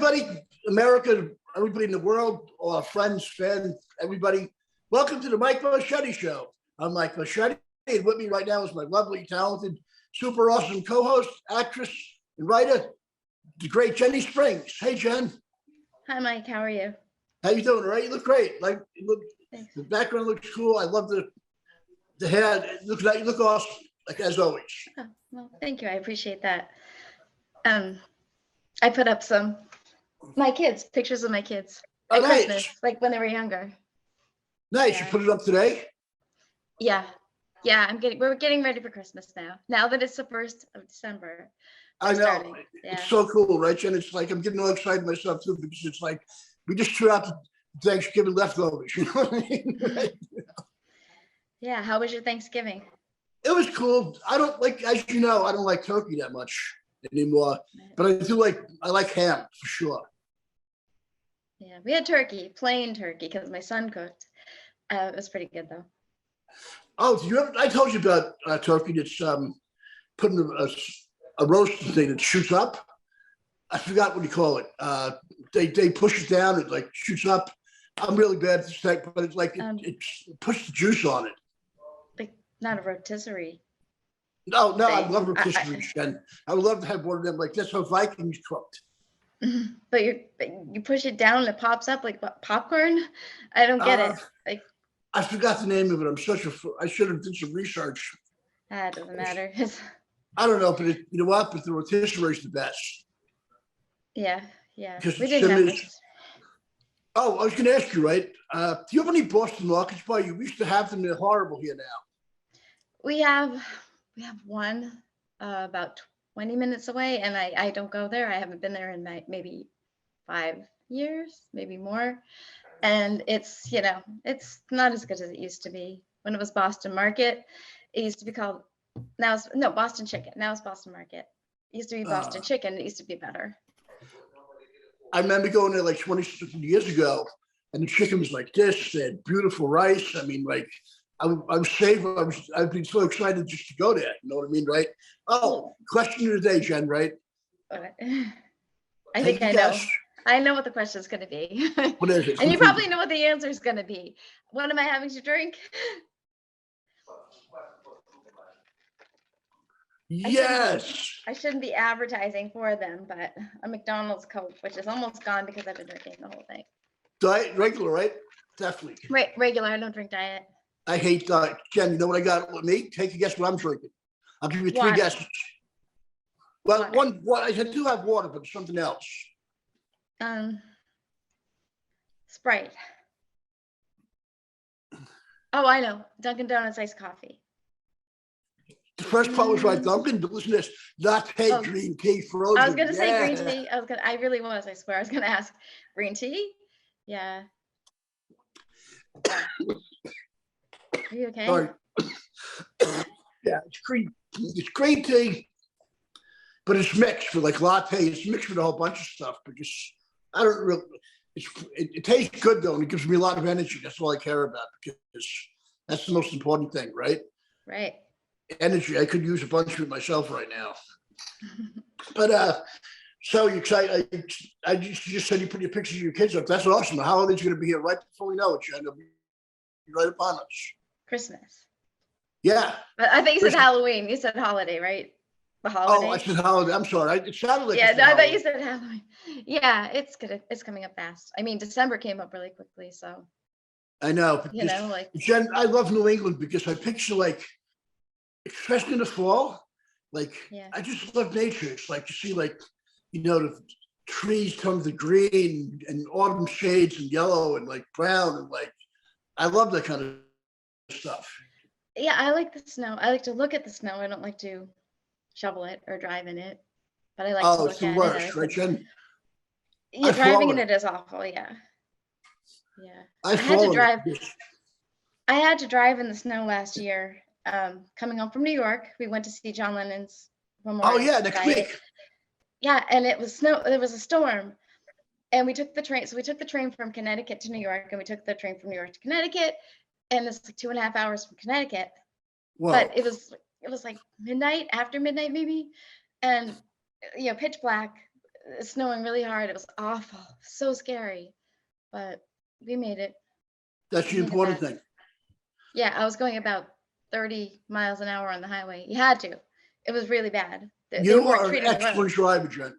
everybody, America, everybody in the world, all our friends, fans, everybody. Welcome to the Mike Bocchetti Show. I'm Mike Bocchetti, and with me right now is my lovely, talented, super awesome co-host, actress, and writer, the great Jenny Springs. Hey, Jen. Hi, Mike. How are you? How you doing? Right? You look great. Like, Thanks. the background looks cool. I love the hair. You look awesome, like as always. Oh, well, thank you. I appreciate that. I put up pictures of my kids at nice. Christmas, like when they were younger. Nice. Yeah. You put it up today? Yeah. We're getting ready for Christmas now. Now that it's the 1st of December. I know. Starting. Yeah. It's so cool, right, Jen? It's like I'm getting all excited myself too, because it's like we just threw out the Thanksgiving leftovers. You know what I mean? Right? Yeah. How was your Thanksgiving? It was cool. I don't like, as you know, I don't like turkey that much anymore, but I like ham for sure. Yeah, we had turkey, plain turkey, because my son cooked. It was pretty good though. Oh, I told you about turkey that's putting a roasting thing that shoots up. I forgot what you call it. They push it down, it like shoots up. I'm really bad at this thing, but it's like it pushes the juice on it. Like not a rotisserie. No, I love rotisserie, Jen. I would love to have one of them. Like that's how Vikings cooked. But you push it down and it pops up like what, popcorn? I don't get it. Like I forgot the name of it. I should have done some research. it doesn't matter. I don't know, but you know what? But the rotisserie is the best. Yeah. Because We didn't have rotisserie. Oh, I was going to ask you, right? Do you have any Boston markets by you? We used to have them. They're horrible here now. We have one about 20 minutes away, and I don't go there. I haven't been there in maybe 5 years, maybe more. And it's not as good as it used to be. When it was Boston Market, it used to be called Boston Chicken. Now it's Boston Market. It used to be Boston Chicken. It used to be better. I remember going there like 20 years ago, and the chicken was like this. They had beautiful rice. I mean, like I've been so excited just to go there. You know what I mean, right? Oh, question of the day, Jen, right? I think I know. I know what the question is going to be. What is it? And you probably know what the answer is going to be. What am I having to drink? Yes. I shouldn't be advertising for them, but a McDonald's Coke, which is almost gone because I've been drinking the whole thing. Diet, regular, right? Definitely. Right, regular. I don't drink diet. I hate diet. Jen, you know what I got with me? Take a guess what I'm drinking. I'll give you three guesses. Well, one, I do have water, but something else. Sprite. Oh, I know. Dunkin' Donuts iced coffee. The first part was right, Dunkin', but listen to this. Latte, green tea, frozen. I was going to say green tea. I really was. I swear I was going to ask green tea. Yeah. Are you okay? Sorry. Yeah, it's green tea, but it's mixed with like latte. It's mixed with a whole bunch of stuff because I don't really. It tastes good though, and it gives me a lot of energy. That's all I care about because that's the most important thing, right? Right. Energy. I could use a bunch of it myself right now. But so you excited? I just said you put your pictures of your kids up. That's awesome. The holiday's going to be here right before we know it. They'll be right upon us. Christmas. Yeah. I think you said Halloween. You said holiday, right? The holiday. Oh, I said holiday. I'm sorry. It sounded like I thought you said Halloween. Yeah, it's good. It's coming up fast. I mean, December came up really quickly, so. I know. Jen, I love New England because I picture like, especially in the fall, like I just love nature. It's like you see like, the trees turn to green and autumn shades and yellow and like brown and like, I love that kind of stuff. Yeah, I like the snow. I like to look at the snow. I don't like to shovel it or drive in it, but I like to look at it. Oh, it's the worst, right, Jen? Yeah, driving in it is awful. Yeah. I had to drive in the snow last year. Coming home from New York, we went to see John Lennon's memorial. Oh yeah, next week. Yeah, and it was snow. There was a storm, and we took the train. So we took the train from Connecticut to New York, and we took the train from New York to Connecticut, and it's like 2.5 hours from Connecticut. Whoa. But it was like midnight, after midnight maybe, and pitch black. it's snowing really hard. It was awful, so scary, but we made it. That's the important thing. Yeah, I was going about 30 miles an hour on the highway. You had to. It was really bad. They weren't are an excellent driver, Jen.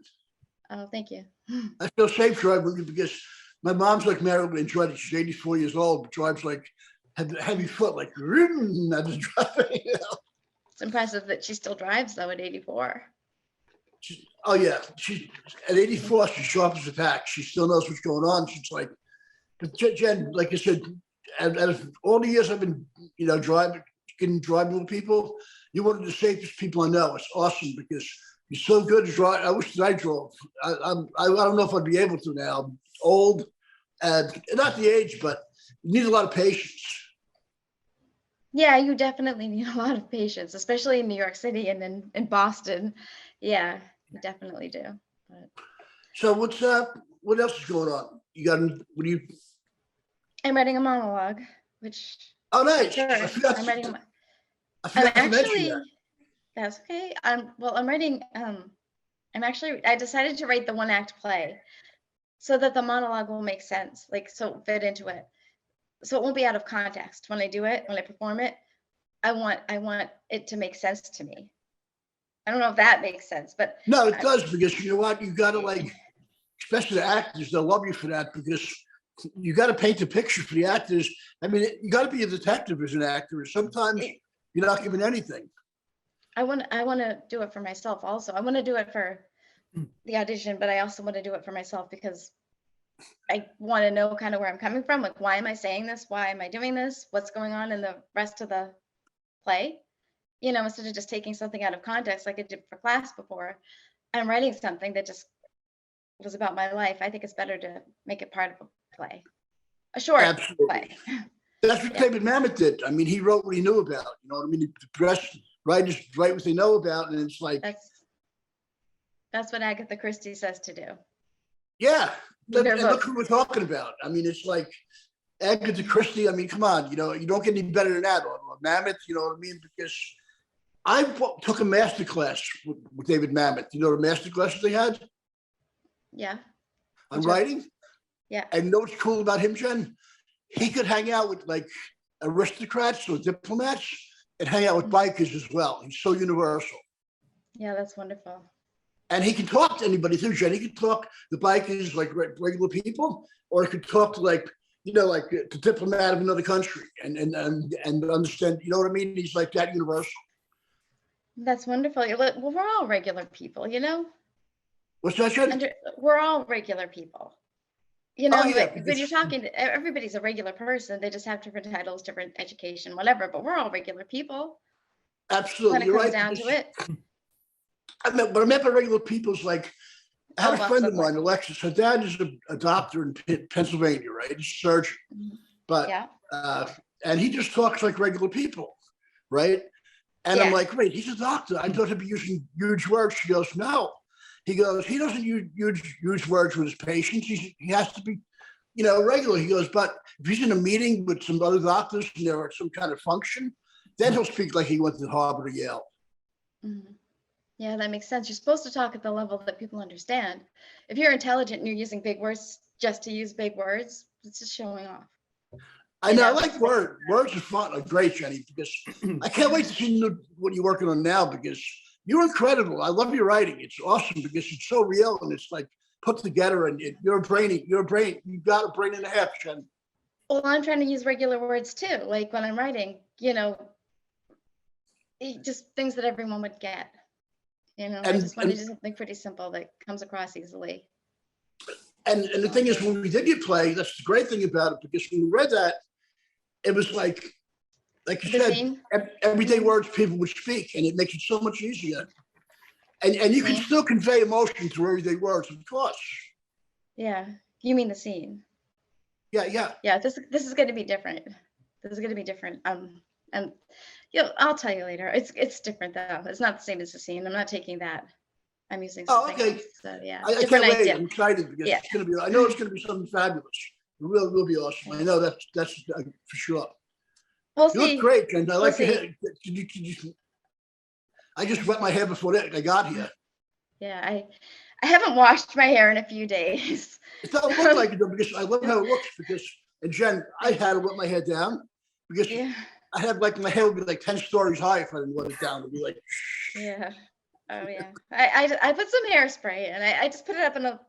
Oh, thank you. I feel safe driving because my mom's like Marilyn and Jordan. She's 84 years old, but drives like heavy foot, like I just driving. You know? It's impressive that she still drives though at 84. Oh yeah, she's at 84. She's sharp as a tack. She still knows what's going on. She's like, but Jen, like I said, out of all the years I've been, driving with people, you're one of the safest people I know. It's awesome because you're so good to drive. I wish that I drove. I don't know if I'd be able to now. I'm old, and not the age, but you need a lot of patience. Yeah, you definitely need a lot of patience, especially in New York City and in Boston. Yeah, you definitely do. But... So what's up? What else is going on? You got? What do you? I'm writing a monologue, which. Oh, nice. Sure. I'm writing. I'm actually. That's okay. I'm writing. I decided to write the one act play, so that the monologue will make sense, so fit into it. So it won't be out of context when I do it, when I perform it. I want it to make sense to me. I don't know if that makes sense, but no, it does, because you know what, you got to especially the actors, they'll love you for that, because you got to paint the picture for the actors. I mean, you got to be a detective as an actor. Sometimes you're not given anything. I want to do it for myself also. I want to do it for the audition, but I also want to do it for myself because I want to know kind of where I'm coming from. Like, why am I saying this? Why am I doing this? What's going on in the rest of the play? Instead of just taking something out of context like I did for class before, I'm writing something that just was about my life. I think it's better to make it part of a play, a short play. That's what David Mamet did. I mean, he wrote what he knew about. You know what I mean? The press writers write what they know about, and it's like that's what Agatha Christie says to do. Yeah, and look who we're talking about. I mean, it's like Agatha Christie. I mean, come on, you don't get any better than that. Or Mamet, you know what I mean? Because I took a master class with David Mamet. You know the master classes they had? Yeah. On writing? Yeah. And you know what's cool about him, Jen? He could hang out with aristocrats or diplomats and hang out with bikers as well. He's so universal. Yeah, that's wonderful. And he can talk to anybody too, Jen. He can talk to bikers like regular people, or he could talk to the diplomat of another country and understand. You know what I mean? He's like that universal. That's wonderful. Well, we're all regular people, What's that, Jen? We're all regular people. When you're talking to everybody's a regular person, they just have different titles, different education, whatever. But we're all regular people. Absolutely, when it comes down to it. I meant by regular people is I had a friend of mine, Alexis. Her dad is a doctor in Pennsylvania, right? He's a surgeon, but and he just talks like regular people, right? And I'm like, wait, he's a doctor. I thought he'd be using huge words. She goes, no. He goes, he doesn't use huge words with his patients. He has to be, regular. He goes, but if he's in a meeting with some other doctors and there are some kind of function, then he'll speak like he went to Harvard or Yale. Mm-hmm. Yeah, that makes sense. You're supposed to talk at the level that people understand. If you're intelligent and you're using big words just to use big words, it's just showing off. I know. I like words. Words are fun. Great, Jenny, because I can't wait to see what you're working on now, because you're incredible. I love your writing. It's awesome because it's so real and it's put together, and you're a brain. You've got a brain and a half, Jen. Well, I'm trying to use regular words too. Like when I'm writing, just things that everyone would get. I just want to do something pretty simple that comes across easily. And the thing is, when we did your play, that's the great thing about it, because when we read that, it was like you said, everyday words people would speak, and it makes it so much easier. And you can still convey emotion through everyday words, of course. Yeah, you mean the scene? Yeah. Yeah, this is going to be different. And I'll tell you later. It's different though. It's not the same as the scene. I'm not taking that. I'm using something else. So yeah, I can't wait. I'm excited because it's going to be. I know it's going to be something fabulous. It will be awesome. I know that's for sure. We'll see. You look great, and I like your hair. I just wet my hair before I got here. Yeah, I haven't washed my hair in a few days. It doesn't look like it though, because I love how it looks. Because, and Jen, I had to let my hair down because I had like my hair would be like 10 stories high if I didn't let it down. It'd be like, yeah. Oh yeah. I put some hairspray and I just put it up in a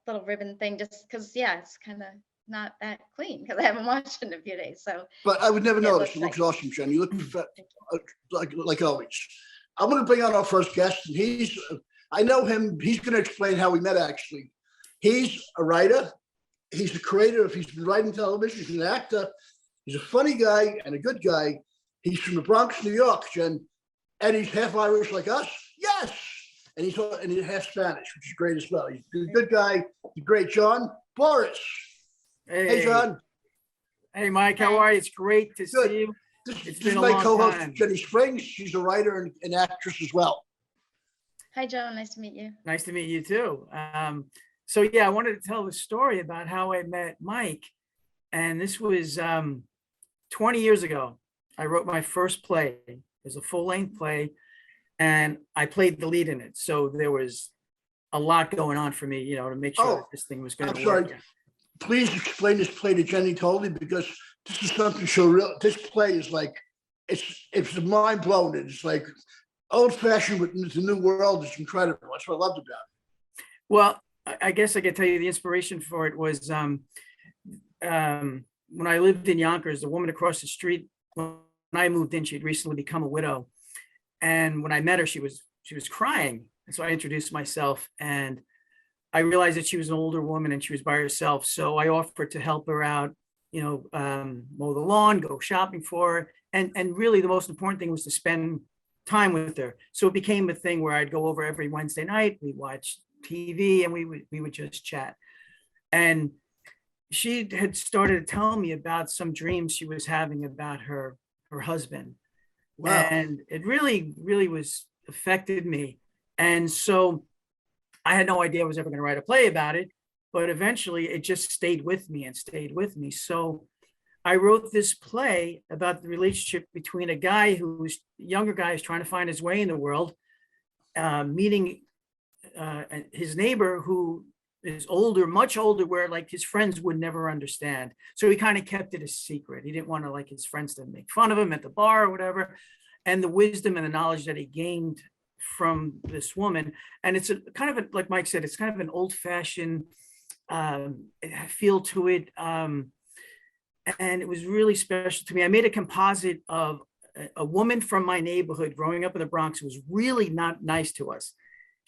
little ribbon thing just because it's kind of not that clean because I haven't washed it in a few days. So. But I would never notice. It looks awesome, Jen. You look like always. I'm going to bring on our first guest, and I know him. He's going to explain how we met, actually. He's a writer. He's a creator. He's been writing television. He's an actor. He's a funny guy and a good guy. He's from the Bronx, New York, Jen. And he's half Irish like us. Yes. And he's half Spanish, which is great as well. He's a good guy. The great John Borras. Hey, John. Hey, Mike. How are you? It's great to see you. This is my co-host, Jenny Springs. She's a writer and actress as well. Hi, John. Nice to meet you. Nice to meet you, too. So, I wanted to tell the story about how I met Mike. And this was 20 years ago. I wrote my first play. It was a full-length play, and I played the lead in it. So there was a lot going on for me, to make sure that this thing was going to work. Please explain this play to Jenny totally, because this is something so real. This play is like, it's mind blowing. It's like old fashioned, but the new world is incredible. That's what I loved about it. Well, I guess I could tell you the inspiration for it was when I lived in Yonkers, the woman across the street, when I moved in, she had recently become a widow. And when I met her, she was crying. And so I introduced myself, and I realized that she was an older woman and she was by herself. So I offered to help her out, mow the lawn, go shopping for her. And really the most important thing was to spend time with her. So it became a thing where I'd go over every Wednesday night, we'd watch TV, and we would just chat. And she had started telling me about some dreams she was having about her husband. Wow. And it really, really affected me. And so I had no idea I was ever going to write a play about it, but eventually it just stayed with me. So I wrote this play about the relationship between a guy who's younger guy is trying to find his way in the world, meeting his neighbor who is older, much older, where like his friends would never understand. So he kind of kept it a secret. He didn't want to like his friends to make fun of him at the bar or whatever. And the wisdom and the knowledge that he gained from this woman. And it's like Mike said, it's kind of an old fashioned feel to it. And it was really special to me. I made a composite of a woman from my neighborhood growing up in the Bronx who was really not nice to us.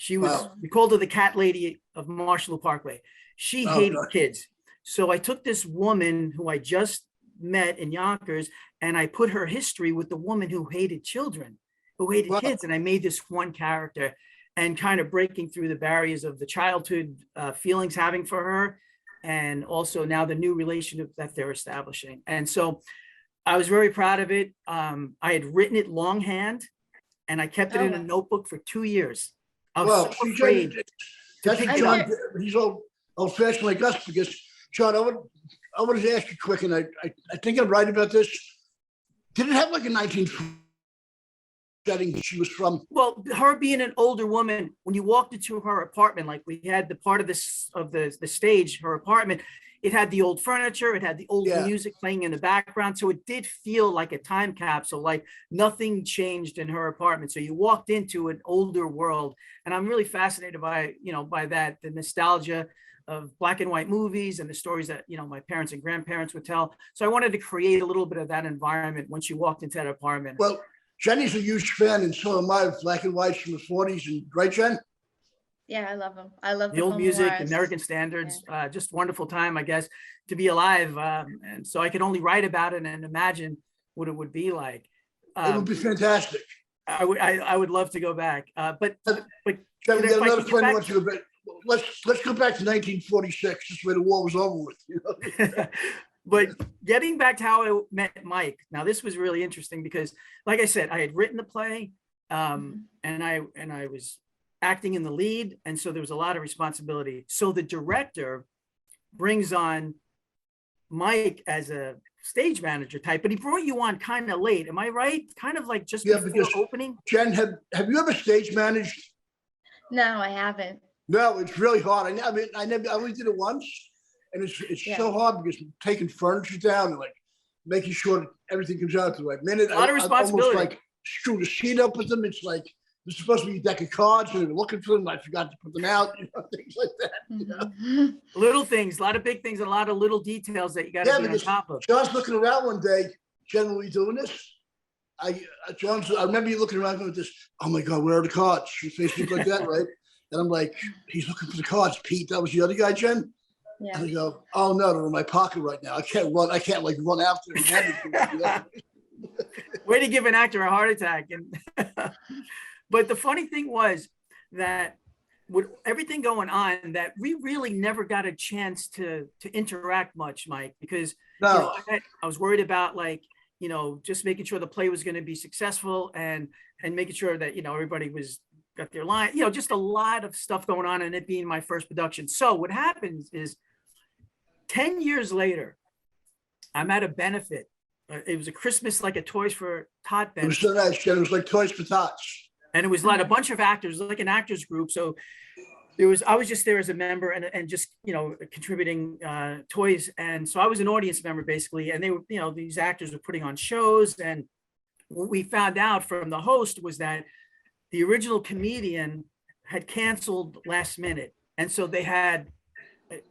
She was, we called her the cat lady of Marshall Parkway. She hated kids. So I took this woman who I just met in Yonkers, and I put her history with the woman who hated children, who hated kids. And I made this one character, and kind of breaking through the barriers of the childhood feelings having for her, and also now the new relationship that they're establishing. And so I was very proud of it. I had written it longhand, and I kept it in a notebook for 2 years. I was so afraid. John, he's old fashioned like us, because John, I wanted to ask you quick, and I think I'm right about this. Did it have like a 1940s setting she was from? Well, her being an older woman, when you walked into her apartment, like we had the part of the stage, her apartment, it had the old furniture, it had the old music playing in the background. So it did feel like a time capsule, like nothing changed in her apartment. So you walked into an older world. And I'm really fascinated by that, the nostalgia of black and white movies and the stories that, my parents and grandparents would tell. So I wanted to create a little bit of that environment when she walked into that apartment. Well, Jenny's a huge fan, and so am I, of black and whites from the 40s. And right, Jen? Yeah, I love them. I love the old music, American standards, just wonderful time, I guess, to be alive. And so I could only write about it and imagine what it would be like. It would be fantastic. I would love to go back. But Jen, we got another friend who wants to go back. Let's go back to 1946, just where the war was over with. But getting back to how I met Mike, now this was really interesting because, like I said, I had written the play, and I was acting in the lead, and so there was a lot of responsibility. So the director brings on Mike as a stage manager type, but he brought you on kind of late. Am I right? Kind of like just before opening? Jen, have you ever stage managed? No, I haven't. No, it's really hard. I only did it once, and it's so hard because taking furniture down and like making sure that everything comes out at the right minute. A lot of responsibility. I almost like screw the sheet up with them. It's like there's supposed to be a deck of cards, and they were looking for them. I forgot to put them out. Things like that. Little things, a lot of big things, and a lot of little details that you got to be on top of. John's looking around one day, generally doing this. I remember you looking around going this. Oh my God, where are the cards? Your face looked like that, right? And I'm like, he's looking for the cards. Pete, that was the other guy, Jen. Yeah. And I go, oh no, they're in my pocket right now. I can't run. I can't like run after them. Way to give an actor a heart attack. But the funny thing was that with everything going on, that we really never got a chance to interact much, Mike, because I was worried about like, just making sure the play was going to be successful and making sure that, everybody got their line, just a lot of stuff going on and it being my first production. So what happens is 10 years later, I'm at a benefit. It was a Christmas, like a Toys for Tot benefit. It was so nice, Jen. It was like Toys for Tots. And it was like a bunch of actors, like an actors group. So I was just there as a member and just, contributing toys. And so I was an audience member basically. And they were, these actors were putting on shows. And what we found out from the host was that the original comedian had canceled last minute. And so they had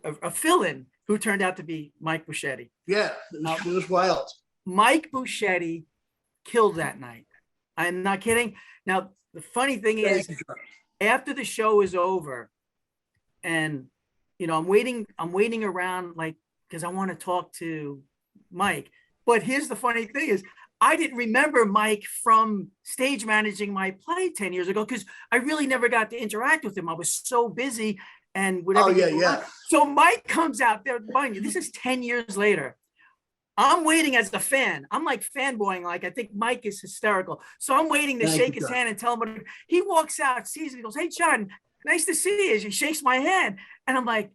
a fill-in who turned out to be Mike Bocchetti. Yeah, it was wild. Mike Bocchetti killed that night. I'm not kidding. Now, the funny thing is, after the show is over, and I'm waiting around, like, because I want to talk to Mike. But here's the funny thing is, I didn't remember Mike from stage managing my play 10 years ago because I really never got to interact with him. I was so busy and whatever. Oh, yeah. So Mike comes out there, mind you, this is 10 years later. I'm waiting as a fan. I'm like fanboying, like I think Mike is hysterical. So I'm waiting to shake his hand and tell him. He walks out, sees me, goes, "Hey, John, nice to see you." He shakes my hand. And I'm like,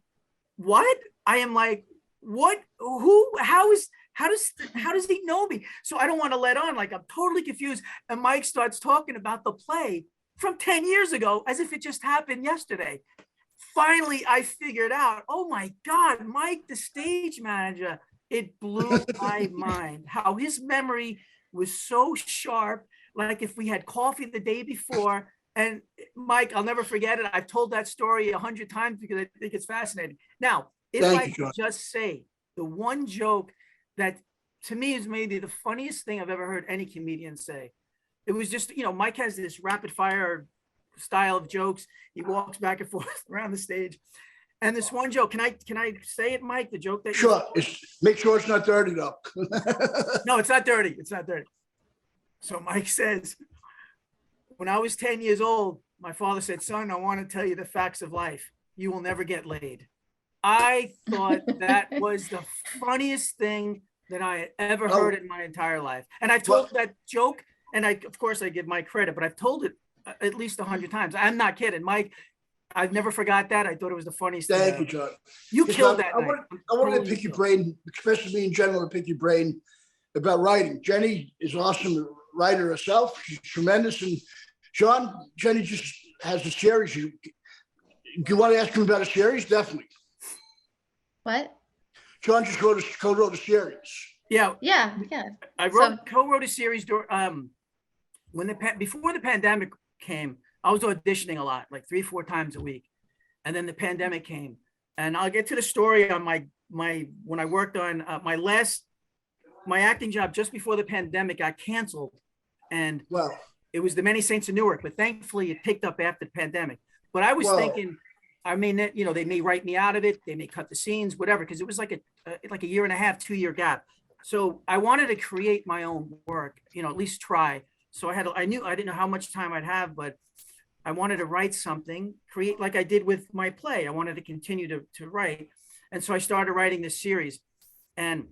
what? I am like, what? Who? How does he know me? So I don't want to let on, like I'm totally confused. And Mike starts talking about the play from 10 years ago as if it just happened yesterday. Finally, I figured out, oh my God, Mike, the stage manager. It blew my mind how his memory was so sharp. Like if we had coffee the day before, and Mike, I'll never forget it. I've told that story 100 times because I think it's fascinating. Now, if I could just say the one joke that to me is maybe the funniest thing I've ever heard any comedian say. It was just, Mike has this rapid fire style of jokes. He walks back and forth around the stage. And this one joke, can I say it, Mike? The joke that sure. Make sure it's not dirty though. No, it's not dirty. It's not dirty. So Mike says, when I was 10 years old, my father said, "Son, I want to tell you the facts of life. You will never get laid." I thought that was the funniest thing that I had ever heard in my entire life. And I told that joke, and of course I give Mike credit, but I've told it at least 100 times. I'm not kidding, Mike. I've never forgot that. I thought it was the funniest thing. Thank you, John. You killed that night. I wanted to pick your brain, especially me in general, to pick your brain about writing. Jenny is awesome writer herself. She's tremendous. And Jenny just has a series. Do you want to ask him about a series? Definitely. What? John just co-wrote a series. Yeah. I co-wrote a series before the pandemic came. I was auditioning a lot, like 3-4 times a week. And then the pandemic came. And I'll get to the story on when I worked on my acting job just before the pandemic got canceled. And it was the Many Saints of Newark, but thankfully it picked up after the pandemic. But I was thinking, I mean, they may write me out of it. They may cut the scenes, whatever, because it was like a year and a half, 2-year gap. So I wanted to create my own work, at least try. So I didn't know how much time I'd have, but I wanted to write something, create like I did with my play. I wanted to continue to write. And so I started writing this series. And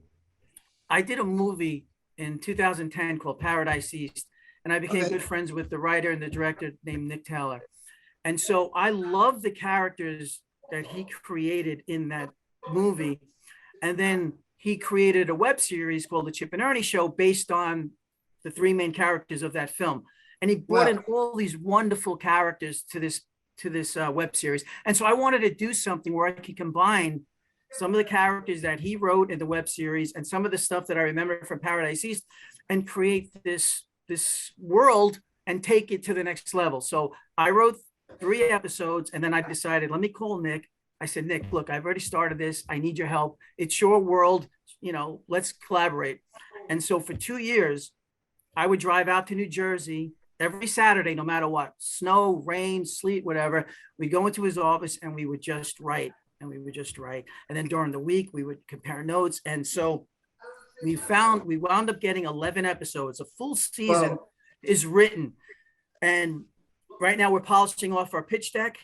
I did a movie in 2010 called Paradise East. And I became good friends with the writer and the director named Nick Taylor. And so I love the characters that he created in that movie. And then he created a web series called The Chip and Ernie Show based on the 3 main characters of that film. And he brought in all these wonderful characters to web series. And so I wanted to do something where I could combine some of the characters that he wrote in the web series and some of the stuff that I remember from Paradise East, and create this world and take it to the next level. So I wrote 3 episodes, and then I decided, let me call Nick. I said, Nick, look, I've already started this. I need your help. It's your world, let's collaborate. And so for 2 years, I would drive out to New Jersey every Saturday, no matter what, snow, rain, sleet, whatever. We'd go into his office and we would just write. And then during the week, we would compare notes. And so we wound up getting 11 episodes. A full season is written. And right now we're polishing off our pitch deck,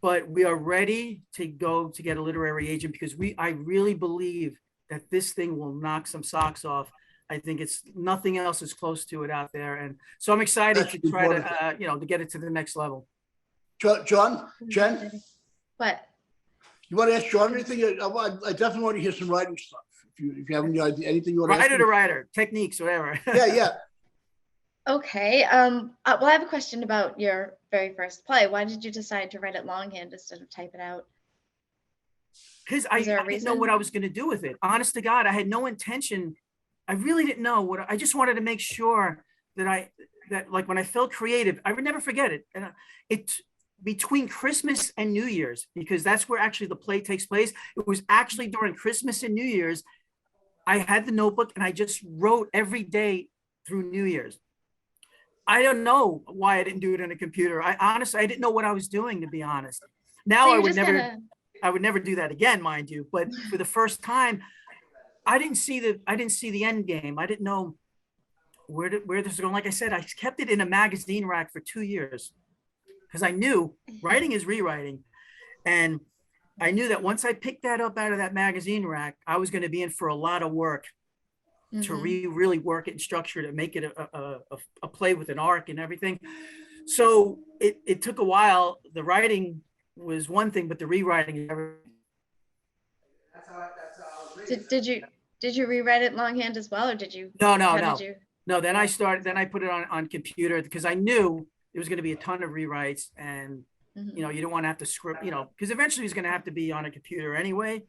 but we are ready to go to get a literary agent, because I really believe that this thing will knock some socks off. I think nothing else is close to it out there. And so I'm excited to try to, to get it to the next level. John, Jen? What? You want to ask John anything? I definitely want to hear some writing stuff. If you have any idea, anything you want to ask. Writer to writer, techniques, whatever. Yeah. Okay. Well, I have a question about your very first play. Why did you decide to write it longhand instead of type it out? Because I didn't know what I was going to do with it. Honest to God, I had no intention. I really didn't know I just wanted to make sure that like when I felt creative, I would never forget it. And it's between Christmas and New Year's, because that's where actually the play takes place. It was actually during Christmas and New Year's. I had the notebook and I just wrote every day through New Year's. I don't know why I didn't do it on a computer. I didn't know what I was doing, to be honest. Now so I would never do that again, mind you. But for the first time, I didn't see the end game. I didn't know where this was going. Like I said, I kept it in a magazine rack for 2 years because I knew writing is rewriting. And I knew that once I picked that up out of that magazine rack, I was going to be in for a lot of work to really work it and structure it and make it a play with an arc and everything. So it took a while. The writing was one thing, but the rewriting. Did you rewrite it longhand as well, or did you? No. Then I put it on computer because I knew there was going to be a ton of rewrites, and you don't want to have to script, because eventually it's going to have to be on a computer anyway.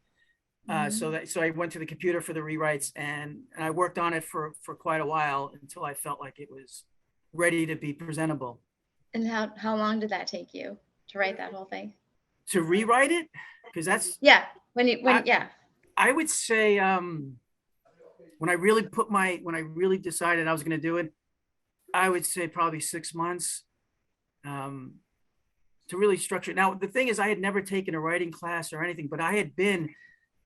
So I went to the computer for the rewrites, and I worked on it for quite a while until I felt like it was ready to be presentable. And how long did that take you to write that whole thing? To rewrite it? Because that's I would say when I really decided I was going to do it, I would say probably 6 months to really structure it. Now, the thing is, I had never taken a writing class or anything, but I had been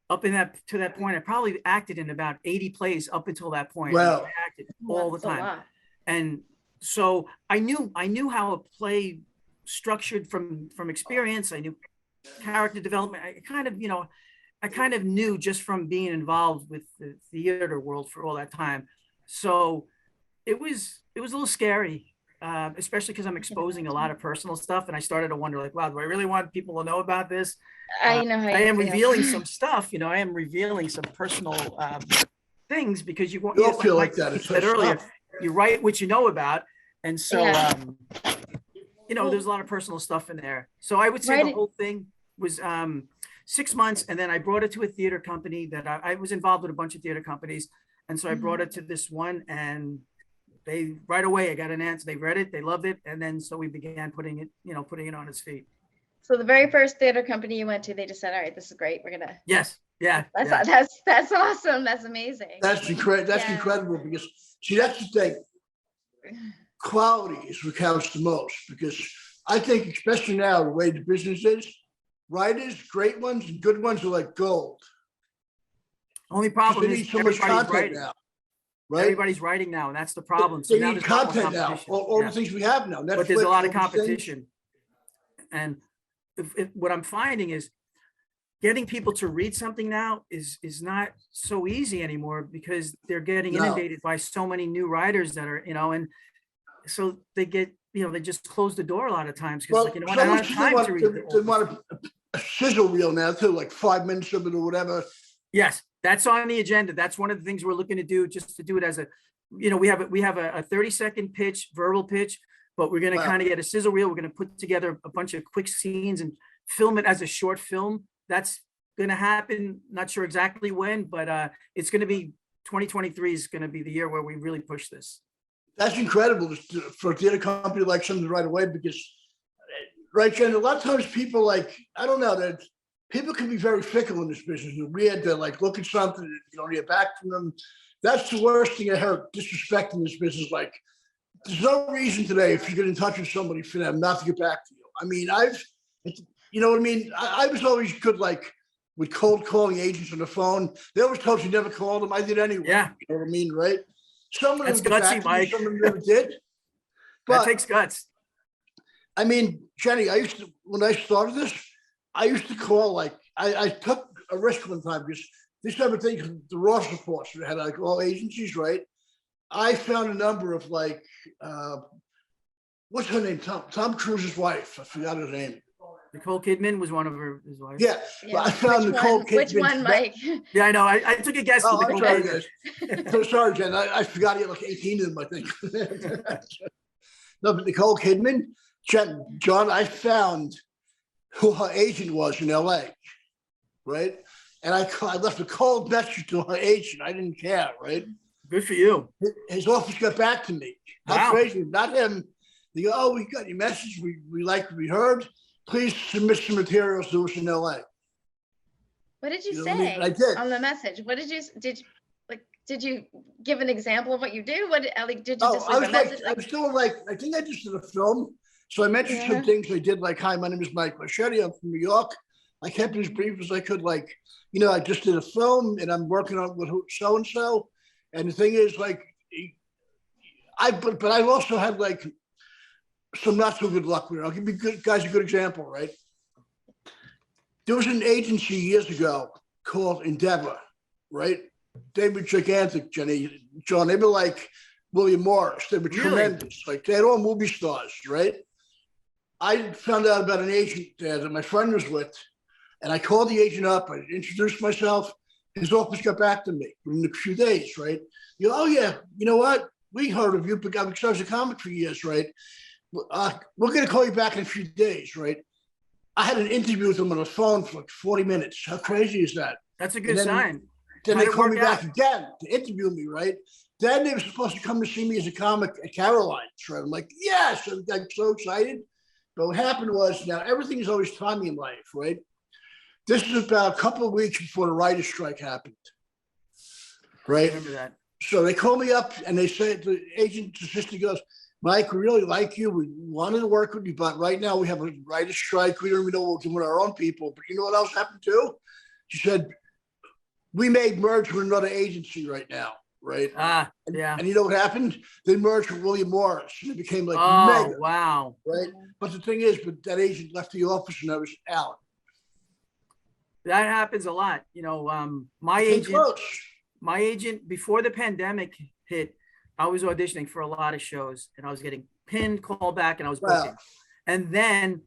up to that point. I probably acted in about 80 plays up until that point. Wow. I acted all the time. And so I knew how a play structured from experience. I knew character development. I kind of knew just from being involved with the theater world for all that time. So it was a little scary, especially because I'm exposing a lot of personal stuff. And I started to wonder, like, wow, do I really want people to know about this? I know how I am revealing some stuff, I am revealing some personal things, because you all feel like that. Said earlier, you write what you know about. And so, there's a lot of personal stuff in there. So I would say the whole thing was 6 months. And then I brought it to a theater company that I was involved with a bunch of theater companies. And so I brought it to this one, and they right away, I got an answer. They read it, they loved it. And then, so we began putting it on its feet. So the very first theater company you went to, they just said, all right, this is great. We're going to. Yes. Yeah. That's awesome. That's amazing. That's incredible, because see, that's the thing. Quality is what counts the most, because I think, especially now, the way the business is, writers, great ones and good ones are like gold. Only problem is so much content now, right? Everybody's writing now, and that's the problem. They need content now. All the things we have now. But there's a lot of competition. And what I'm finding is getting people to read something now is not so easy anymore, because they're getting inundated by so many new writers that are, and so they get, they just close the door a lot of times, because I don't have time to read. They want a sizzle reel now too, like 5 minutes of it or whatever. Yes, that's on the agenda. That's one of the things we're looking to do, just to do it as a, we have a 30-second pitch, verbal pitch. but we're going to Wow. kind of get a sizzle reel. We're going to put together a bunch of quick scenes and film it as a short film. That's going to happen. Not sure exactly when, but it's going to be 2023 is going to be the year where we really push this. That's incredible for a theater company like something right away, because, right, Jen, a lot of times people like, I don't know, that people can be very fickle in this business. It's weird to like look at something and you don't hear back from them. That's the worst thing I heard, disrespect in this business. Like, there's no reason today, if you get in touch with somebody, for them not to get back to you. I mean, you know what I mean? I was always good, like, with cold calling agents on the phone. They always told you never call them. I did anyway. Yeah. You know what I mean, right? Some of them That's get back gutsy, to me, Mike. some of them never did. That But takes guts. I mean, Jenny, when I started this, I used to call, like, I took a risk one time, because this type of thing, the Ross reports had like all agencies, right? I found a number of like, what's her name? Tom Cruise's wife. I forgot her name. Nicole Kidman was one of his wives. Yeah, but I found Nicole Kidman. Which one, Mike? Yeah, I know. I took a guess. Oh, with I'm Nicole sorry, Kidman. guys. So sorry, Jen. I forgot you had like 18 of them, I think. No, but Nicole Kidman, John, I found who her agent was in LA, right? And I left a cold message to her agent. I didn't care, right? Good for you. His office got back to me. How Wow. crazy, not him. They go, oh, we got your message. We like what we heard. Please submit some materials to us in LA. What did you You know say what I mean? I did. on the message? What did you give an example of what you do? What did you just I leave was a like, message? I was doing like, I think I just did a film. So I mentioned some things I did, like, hi, my name is Mike Bocchetti. I'm from New York. I kept it as brief as I could, like, you know, I just did a film and I'm working on with so-and-so. And the thing is, like, but I also had like some not so good luck with it. I'll give you guys a good example, right? There was an agency years ago called Endeavor, right? They were gigantic, Jenny, John. They were like William Morris. They were tremendous. Like, they had all movie stars, right? I found out about an agent there that my friend was with, and I called the agent up. I introduced myself. His office got back to me in a few days, right? You know, oh yeah, you know what? We heard of you because I was a comic for years, right? We're going to call you back in a few days, right? I had an interview with him on the phone for like 40 minutes. How crazy is that? That's a good sign. Then they called me back again to interview me, right? Then they were supposed to come to see me as a comic at Caroline's, right? I'm like, yes, I'm so excited. But what happened was, now everything is always timing in life, right? This is about a couple of weeks before the writer's strike happened, right? I remember that. So they call me up and they say, the agent's assistant goes, Mike, we really like you. We wanted to work with you, but right now we have a writer's strike. We don't even know what we'll do with our own people. But you know what else happened too? She said, we may merge with another agency right now, right? Yeah. And you know what happened? They merged with William Morris. And it became like mega, wow. right? But the thing is, but that agent left the office and I was out. That happens a lot. You know, my agent, before the pandemic hit, I was auditioning for a lot of shows and I was getting pinned, called back, and I was booking. Wow. And then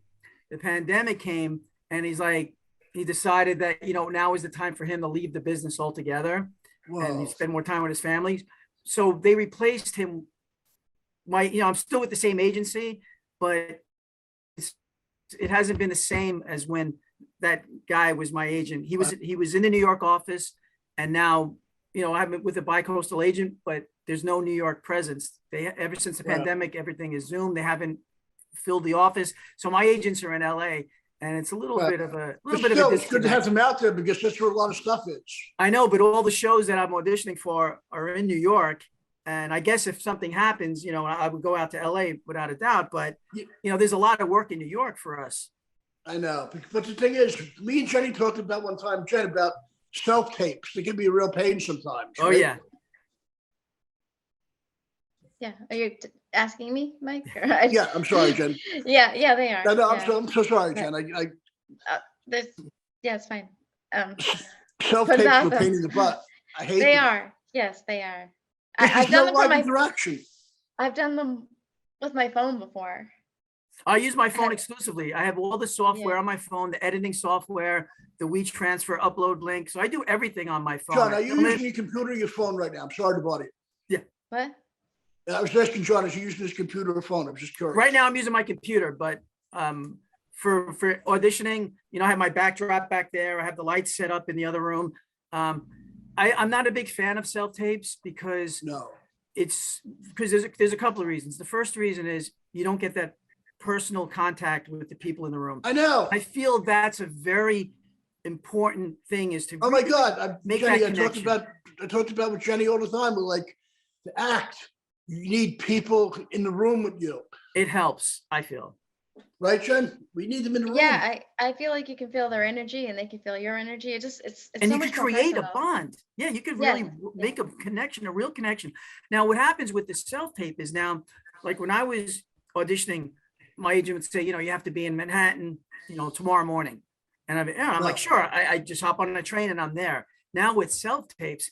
the pandemic came and he decided that, you know, now is the time for him to leave the business altogether. Whoa. And he spend more time with his family. So they replaced him. I'm still with the same agency, but it hasn't been the same as when that guy was my agent. He was in the New York office, and now, you know, I'm with a bi-coastal agent, but there's no New York presence. Ever since the pandemic, everything is Zoom. They haven't filled the office. So my agents are in LA, and it's a little bit of a disconnect. It's good to have them out there because that's where a lot of stuff is. I know, but all the shows that I'm auditioning for are in New York. And I guess if something happens, you know, I would go out to LA without a doubt. But, you know, there's a lot of work in New York for us. I know. But the thing is, me and Jenny talked about one time, Jen, about self-tapes. They can be a real pain sometimes. Oh, right? Yeah. Yeah. Are you asking me, Mike? Yeah, I'm sorry, Jen. Yeah, they are. No, I'm so sorry, Jen. It's fine. Self-tapes are a pain in the butt. I hate them. They are. Yes, they are. I've done them for my direction. I've done them with my phone before. I use my phone exclusively. I have all the software on my phone, the editing software, the WeTransfer upload link. So I do everything on my phone. John, are you using your computer or your phone right now? I'm sorry to bother you. Yeah. What? I was asking John, is he using his computer or phone? I'm just curious. Right now I'm using my computer, but for auditioning, you know, I have my backdrop back there. I have the lights set up in the other room. I'm not a big fan of self-tapes because there's a couple of reasons. The first reason is you don't get that personal contact with the people in the room. I know. I feel that's a very important thing, is to oh my God, make Jenny, that connection. I talked about with Jenny all the time. We're like, to act, you need people in the room with you. It helps, I feel. Right, Jen? We need them in the room. Yeah, I feel like you can feel their energy and they can feel your energy. It's And so you much can more create a personal. bond. Yeah, you can really make a connection, a real connection. Now, what happens with the self-tape is now, like when I was auditioning, my agent would say, you know, you have to be in Manhattan, you know, tomorrow morning. And I'm like, sure, I just hop on a train and I'm there. Now with self-tapes,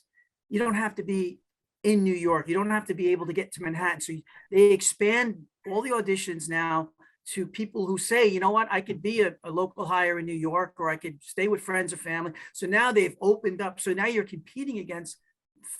you don't have to be in New York. You don't have to be able to get to Manhattan. So they expand all the auditions now to people who say, you know what, I could be a local hire in New York, or I could stay with friends or family. So now they've opened up. So now you're competing against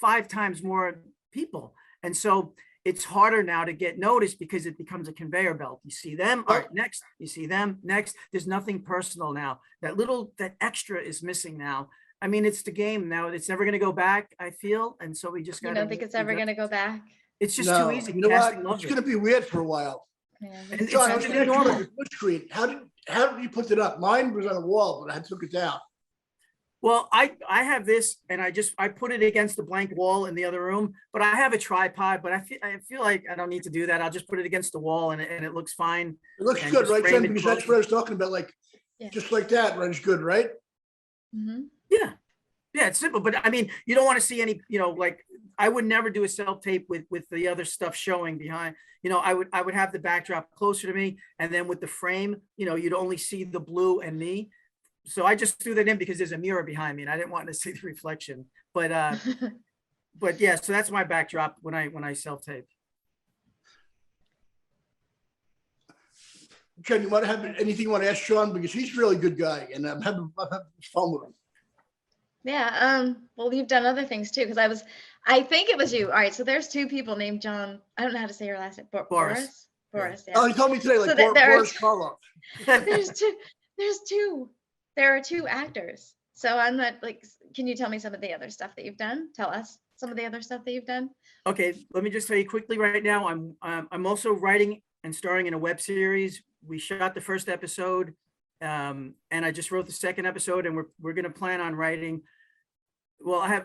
5 times more people. And so it's harder now to get noticed because it becomes a conveyor belt. You see them, all right, next, you see them, next. There's nothing personal now. That extra is missing now. I mean, it's the game now. It's never going to go back, I feel. And so we just got to. You don't think it's ever going to go back? It's just too easy. You know what? It's going to be weird for a while. Yeah, And John, I was going to ask you about your screen. How did you put it up? Mine was on a wall, but I took it down. Well, I have this, and I put it against the blank wall in the other room, but I have a tripod, but I feel like I don't need to do that. I'll just put it against the wall and it looks fine. It looks good, right, Jen? Because that's what I was talking about, like, just like that, right? It's good, right? Mm-hmm. Yeah. Yeah, it's simple, but I mean, you don't want to see any, you know, like I would never do a self-tape with the other stuff showing behind. You know, I would have the backdrop closer to me, and then with the frame, you know, you'd only see the blue and me. So I just threw that in because there's a mirror behind me and I didn't want to see the reflection. But yeah, so that's my backdrop when I self-tape. Jen, you want to have anything you want to ask Sean? Because he's a really good guy and I'm having fun with him. Yeah, well, you've done other things too, because I think it was you. All right, so there's 2 people named John. I don't know how to say your last name. Borras. Borras. Yeah. Oh, he told me today, like, so Boris Karloff. There's 2. There are 2 actors. So I'm not like, can you tell me some of the other stuff that you've done? Tell us some of the other stuff that you've done. Okay, let me just tell you quickly right now. I'm also writing and starring in a web series. We shot the first episode, and I just wrote the second episode, and we're going to plan on writing. Well, I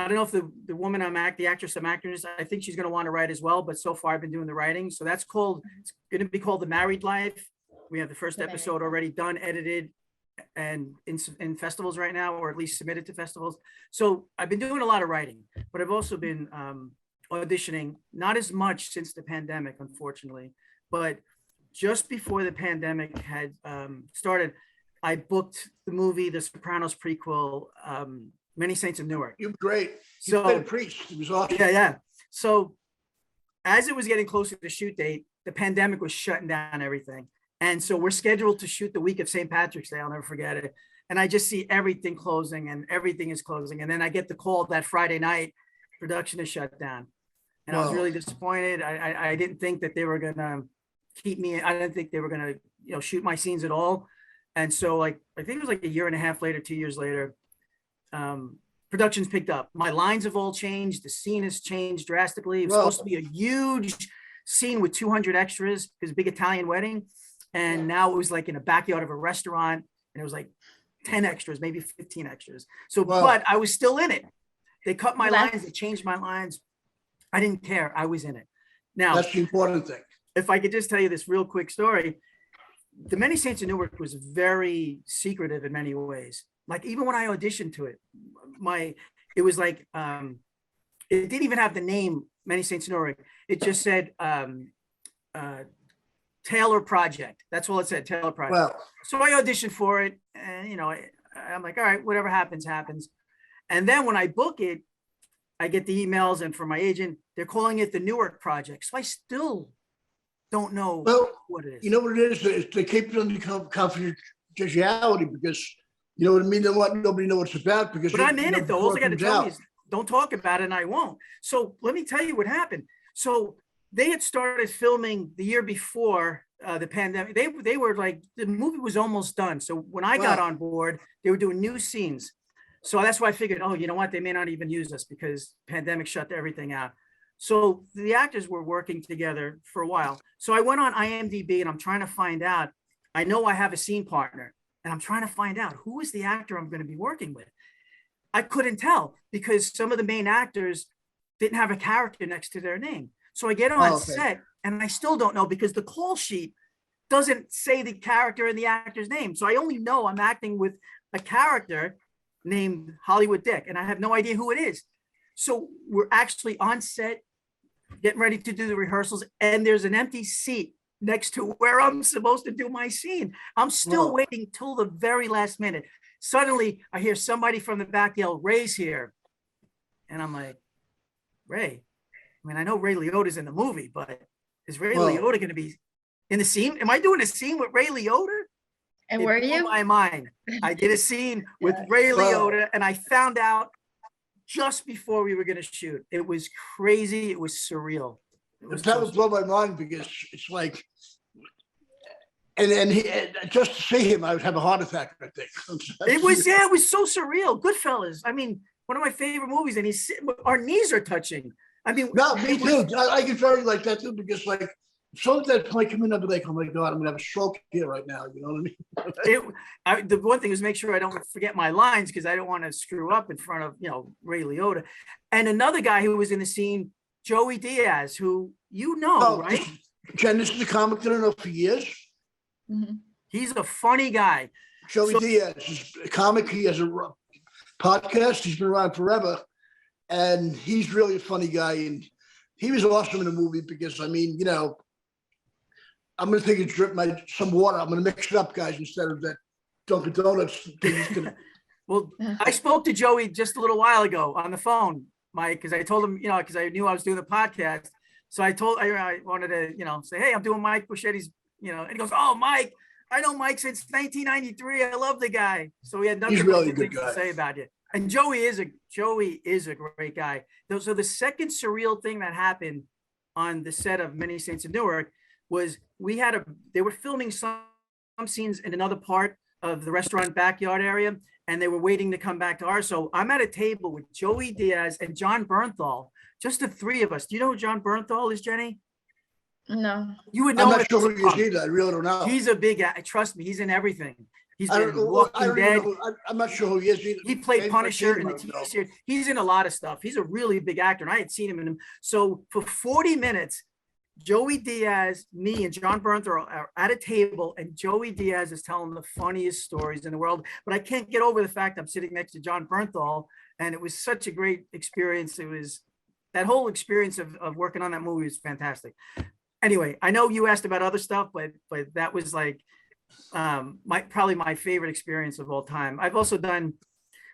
don't know if the woman the actress I'm acting is, I think she's going to want to write as well, but so far I've been doing the writing. So that's it's going to be called The Married Life. We have the first episode already done, edited, and in festivals right now, or at least submitted to festivals. So I've been doing a lot of writing, but I've also been auditioning, not as much since the pandemic, unfortunately, but just before the pandemic had started, I booked the movie, the Sopranos prequel, Many Saints of Newark. You're great. So, you played a priest. It was awesome. Yeah. So as it was getting closer to the shoot date, the pandemic was shutting down everything. And so we're scheduled to shoot the week of St. Patrick's Day. I'll never forget it. And I just see everything closing and everything is closing. And then I get the call that Friday night, production is shut down. And I was really disappointed. I didn't think that they were going to keep me. I didn't think they were going to, shoot my scenes at all. And so I think it was like a year and a half later, 2 years later, productions picked up. My lines have all changed. The scene has changed drastically. It was supposed to be a huge scene with 200 extras because big Italian wedding. And now it was like in a backyard of a restaurant, and it was like 10 extras, maybe 15 extras. So, but I was still in it. They cut my lines, they changed my lines. I didn't care. I was in it. Now, that's the important thing. If I could just tell you this real quick story, the Many Saints of Newark was very secretive in many ways. Like even when I auditioned to it, it was like, it didn't even have the name Many Saints of Newark. It just said Taylor Project. That's all it said, Taylor Project. Well, so I auditioned for it, and I'm like, all right, whatever happens, happens. And then when I book it, I get the emails, and from my agent, they're calling it the Newark Project. So I still don't know what it is. You know what it is? They keep it under confidentiality because, you know what I mean? They want nobody to know what it's about. Because but I'm in it though. All I got to tell you is don't talk about it, and I won't. So let me tell you what happened. So they had started filming the year before the pandemic. They were like, the movie was almost done. So when I got on board, they were doing new scenes. So that's why I figured, oh, you know what? They may not even use us because pandemic shut everything out. So the actors were working together for a while. So I went on IMDb and I'm trying to find out. I know I have a scene partner and I'm trying to find out who is the actor I'm going to be working with. I couldn't tell because some of the main actors didn't have a character next to their name. So I get on set and I still don't know because the call sheet doesn't say the character and the actor's name. So I only know I'm acting with a character named Hollywood Dick and I have no idea who it is. So we're actually on set getting ready to do the rehearsals and there's an empty seat next to where I'm supposed to do my scene. I'm still waiting till the very last minute. Suddenly I hear somebody from the back yell, "Ray's here." And I'm like, Ray? I mean, I know Ray Liotta's in the movie, but is Ray Liotta going to be in the scene? Am I doing a scene with Ray Liotta? And were you? My mind. I did a scene with Ray Liotta and I found out just before we were going to shoot. It was crazy. It was surreal. That would blow my mind because it's like, and just to see him, I would have a heart attack, I think. It was so surreal. Goodfellas. I mean, one of my favorite movies, and our knees are touching. I mean, no, me too. I get very like that too because like something that might come in, I'll be like, oh my God, I'm gonna have a stroke here right now. You know what I mean? The one thing is make sure I don't forget my lines because I don't want to screw up in front of Ray Liotta. And another guy who was in the scene, Joey Diaz, who right? Jen, this is a comic that I know for years. Mm-hmm. He's a funny guy. Joey Diaz is a comic. He has a podcast. He's been around forever. And he's really a funny guy. And he was awesome in the movie because, I mean, I'm going to take a drip, some water. I'm going to mix it up, guys, instead of that Dunkin' Donuts. Well, I spoke to Joey just a little while ago on the phone, Mike, because I told him, because I knew I was doing the podcast. So I wanted to, say, hey, I'm doing Mike Bocchetti's, and he goes, oh, Mike, I know Mike since 1993. I love the guy. So he had nothing really to say about it. And Joey is a great guy. So the second surreal thing that happened on the set of Many Saints of Newark was they were filming some scenes in another part of the restaurant backyard area, and they were waiting to come back to ours. So I'm at a table with Joey Diaz and John Bernthal, just the three of us. Do you know who John Bernthal is, Jenny? No. You would know. I'm not sure who he is either. I really don't know. He's a big guy. Trust me, he's in everything. He's been Walking Dead. I'm not sure who he is either. He played Punisher in the TV series. He's in a lot of stuff. He's a really big actor, and I had seen him in him. So for 40 minutes, Joey Diaz, me, and John Bernthal are at a table, and Joey Diaz is telling the funniest stories in the world. But I can't get over the fact I'm sitting next to John Bernthal, and it was such a great experience. It was that whole experience of working on that movie was fantastic. Anyway, I know you asked about other stuff, but that was like probably my favorite experience of all time. I've done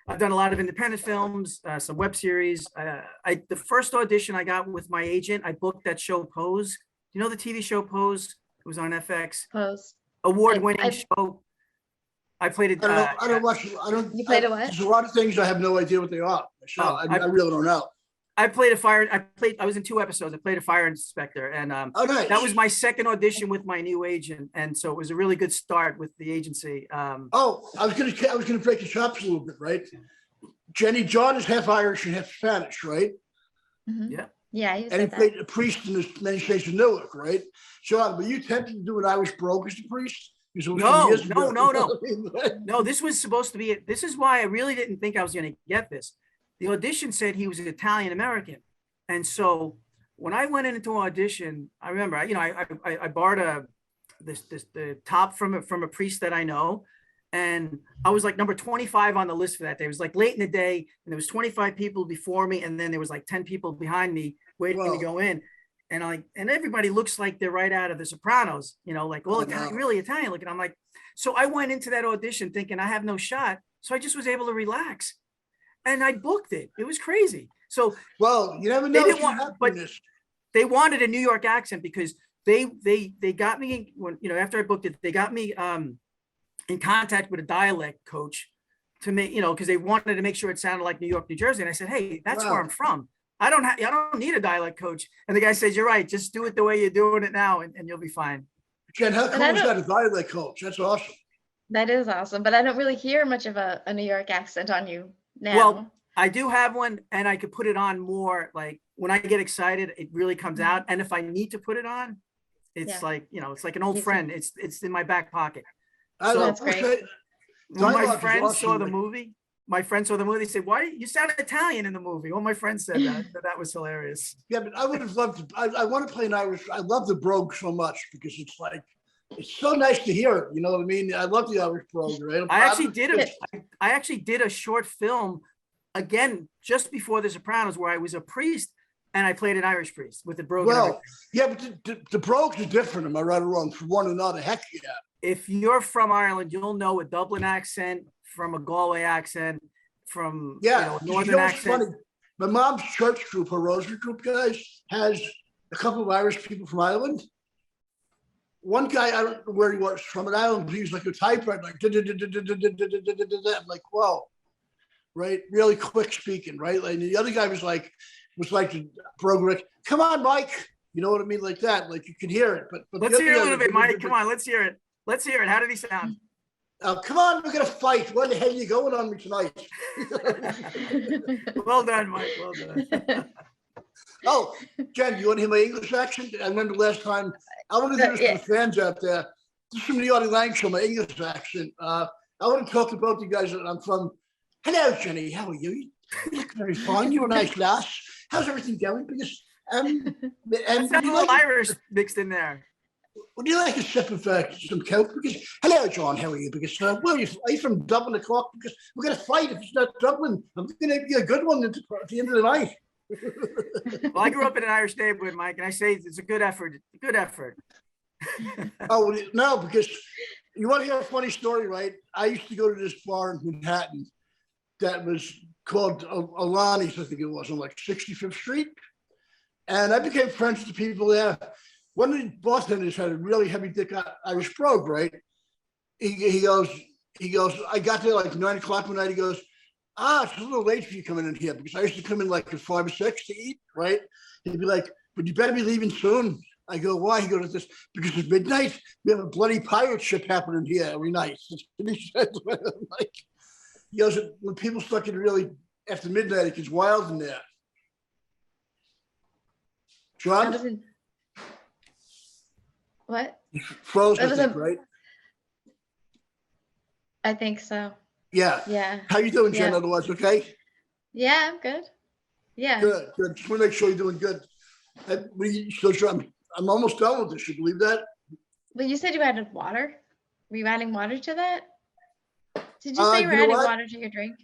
a lot of independent films, some web series. The first audition I got with my agent, I booked that show Pose. You know the TV show Pose? It was on FX. Pose. Award-winning show. I played it. I don't watch. You played a what? There's a lot of things I have no idea what they are. So I really don't know. I was in 2 episodes. I played a fire inspector, and nice. That was my second audition with my new agent, and so it was a really good start with the agency. I was gonna break the chops a little bit, right? Jenny, John is half Irish and half Spanish, right? Mm-hmm. Yeah. Yeah, and he played a priest in the Many Saints of Newark, right? So, were you tempted to do an Irish brogue as the priest? No. No, this was supposed to be. This is why I really didn't think I was going to get this. The audition said he was an Italian American, and so when I went into an audition, I remember, I borrowed the top from a priest that I know, and I was like number 25 on the list for that day. It was like late in the day, and there was 25 people before me, and then there was like 10 people behind me waiting to go in, and everybody looks like they're right out of the Sopranos, like really Italian looking. I'm like, so I went into that audition thinking I have no shot, so I just was able to relax. And I booked it. It was crazy. So, well, you never know. They wanted a New York accent because they got me when after I booked it, they got me in contact with a dialect coach to make because they wanted to make sure it sounded like New York, New Jersey. And I said, hey, that's where I'm from. I don't need a dialect coach. And the guy says, you're right. Just do it the way you're doing it now, and you'll be fine. Jen, how cool is that, a dialect coach? That's awesome. That is awesome, but I don't really hear much of a New York accent on you now. Well, I do have one, and I could put it on more. Like when I get excited, it really comes out. And if I need to put it on, it's like, it's like an old friend. It's in my back pocket. So that's great. When my friends saw the movie, they said, why you sound Italian in the movie? All my friends said that was hilarious. Yeah, but I would have loved to, I want to play an Irish. I love the brogue so much because it's like, it's so nice to hear it. You know what I mean? I love the Irish brogue, right? I actually did a short film again, just before The Sopranos, where I was a priest and I played an Irish priest with the brogue. Well, yeah, but the brogues are different. Am I right or wrong? From one another, heck yeah. If you're from Ireland, you'll know a Dublin accent from a Galway accent, from Northern accent. Funny? My mom's church group, her rosary group, guys, has a couple of Irish people from Ireland. One guy, I don't know where he was from an island, but he was like a typewriter, like I'm like, whoa, right? Really quick speaking, right? Like, and the other guy was like the brogue, come on, Mike. You know what I mean? Like that, like you can hear it. But let's hear a little bit, Mike. Come on, let's hear it. Let's hear it. How did he sound? Come on, we're gonna fight. What the hell are you going on me tonight? Well done, Mike. Well done. Oh, Jen, you want to hear my English accent? I remember last time. I want to do this for the fans out there. This is from the Audie Lang Show, my English accent. I want to talk to both you guys that I'm from. Hello, Jenny. How are you? You look very fine. You're a nice lass. How's everything going? Because there's a little Irish mixed in there. Would you like a sip of some Coke? Because hello, John. How are you? Because where are you from? Dublin o'clock? Because we're going to fight. If it's not Dublin, I'm going to be a good one at the end of the night. Well, I grew up in an Irish neighborhood, Mike, and I say it's a good effort. Good effort. Oh no, because you want to hear a funny story, right? I used to go to this bar in Manhattan that was called Alani's, I think it was, on like 65th Street, and I became friends with the people there. One of the bartenders had a really heavy dick Irish brogue, right? He goes, I got there like 9 o'clock one night. He goes, it's a little late for you coming in here, because I used to come in like at 5 or 6 to eat, right? He'd be like, but you better be leaving soon. I go, why? He goes, this because it's midnight. We have a bloody pirate ship happening here every night. He goes, when people start getting really after midnight, it gets wild in there. John? What? Froze, I think, right? I think so. Yeah. Yeah. How you doing, Jen? Otherwise, okay? Yeah, I'm good. Yeah. Good. Just want to make sure you're doing good. I'm almost done with this. You believe that? Well, you said you added water. Were you adding water to that? Did you say you were adding water to your drink?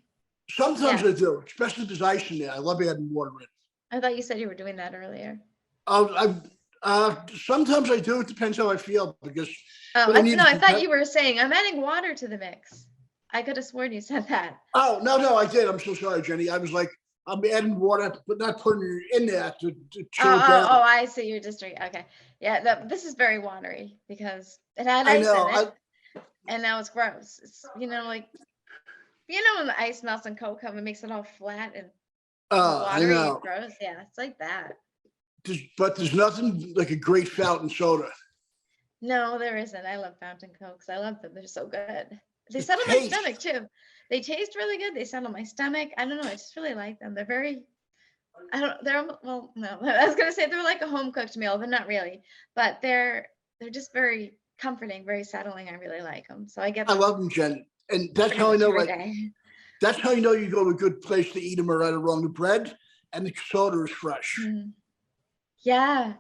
Sometimes I do, especially if there's ice in there. I love adding water in. I thought you said you were doing that earlier. Sometimes I do. It depends how I feel, because. I thought you were saying I'm adding water to the mix. I could have sworn you said that. Oh, no, I did. I'm so sorry, Jenny. I was like, I'm adding water, but not putting it in there to chill it down. Oh, I see. You're just drinking. Okay. Yeah, this is very watery because it had ice in it. And now it's gross. It's, when the ice melts in Coke, it makes it all flat and watery and gross. Yeah, it's like that. But there's nothing like a great fountain soda. No, there isn't. I love fountain Cokes. I love them. They're so good. They settle my stomach too. They taste really good. They settle my stomach. I don't know. I just really like them. They're very, no. I was going to say they're like a home cooked meal, but not really. But they're just very comforting, very settling. I really like them. So I get them. I love them, Jen. And that's how I know, that's how you know you go to a good place to eat them, or right or wrong. The bread and the soda is fresh. Mm. Yeah.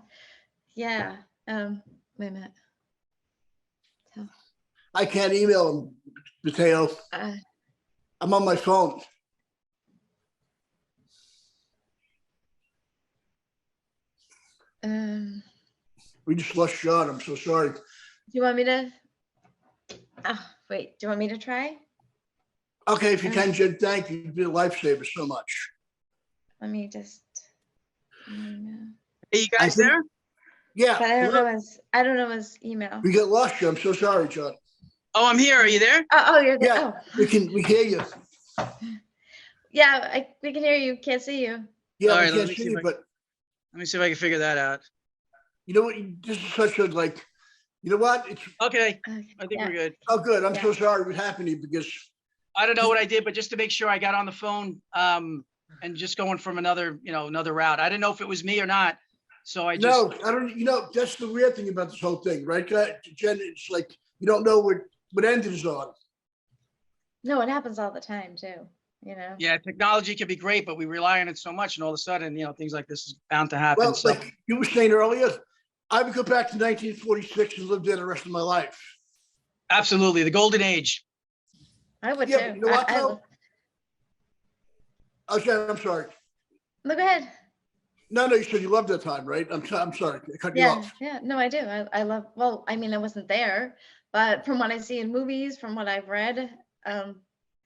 Yeah. Wait a minute. I can't email them, Potato. I'm on my phone. We just lost Sean. I'm so sorry. Do you want me to? Wait. Do you want me to try? Okay, if you can, Jen, thank you. You've been a lifesaver so much. Let me just. Are you guys there? Yeah. But I don't know his email. We got lost you. I'm so sorry, John. Oh, I'm here. Are you there? Oh, you're there. Yeah, we hear you. Yeah, we can hear you. Can't see you. Yeah, All I right, can't see you, but let me see if I can figure that out. you know what? This is such a like. You know what? It's Okay, I think we're good. oh good. I'm so sorry what happened to you because I don't know what I did, but just to make sure I got on the phone, and just going from another route. I didn't know if it was me or not. So I just, no, I don't. You know, that's the weird thing about this whole thing, right, Jen? It's like you don't know what end it is on. No, it happens all the time too. yeah, technology can be great, but we rely on it so much, and all of a sudden, things like this is bound to happen. Well, So like you were saying earlier, I would go back to 1946 and live there the rest of my life. absolutely, the golden age. I would Yeah, but too. you know what, though? Okay, I'm sorry. No, go ahead. No, you said you loved that time, right? I'm sorry, I cut you Yeah, off. yeah. No, I do. I love. Well, I mean, I wasn't there, but from what I see in movies, from what I've read, I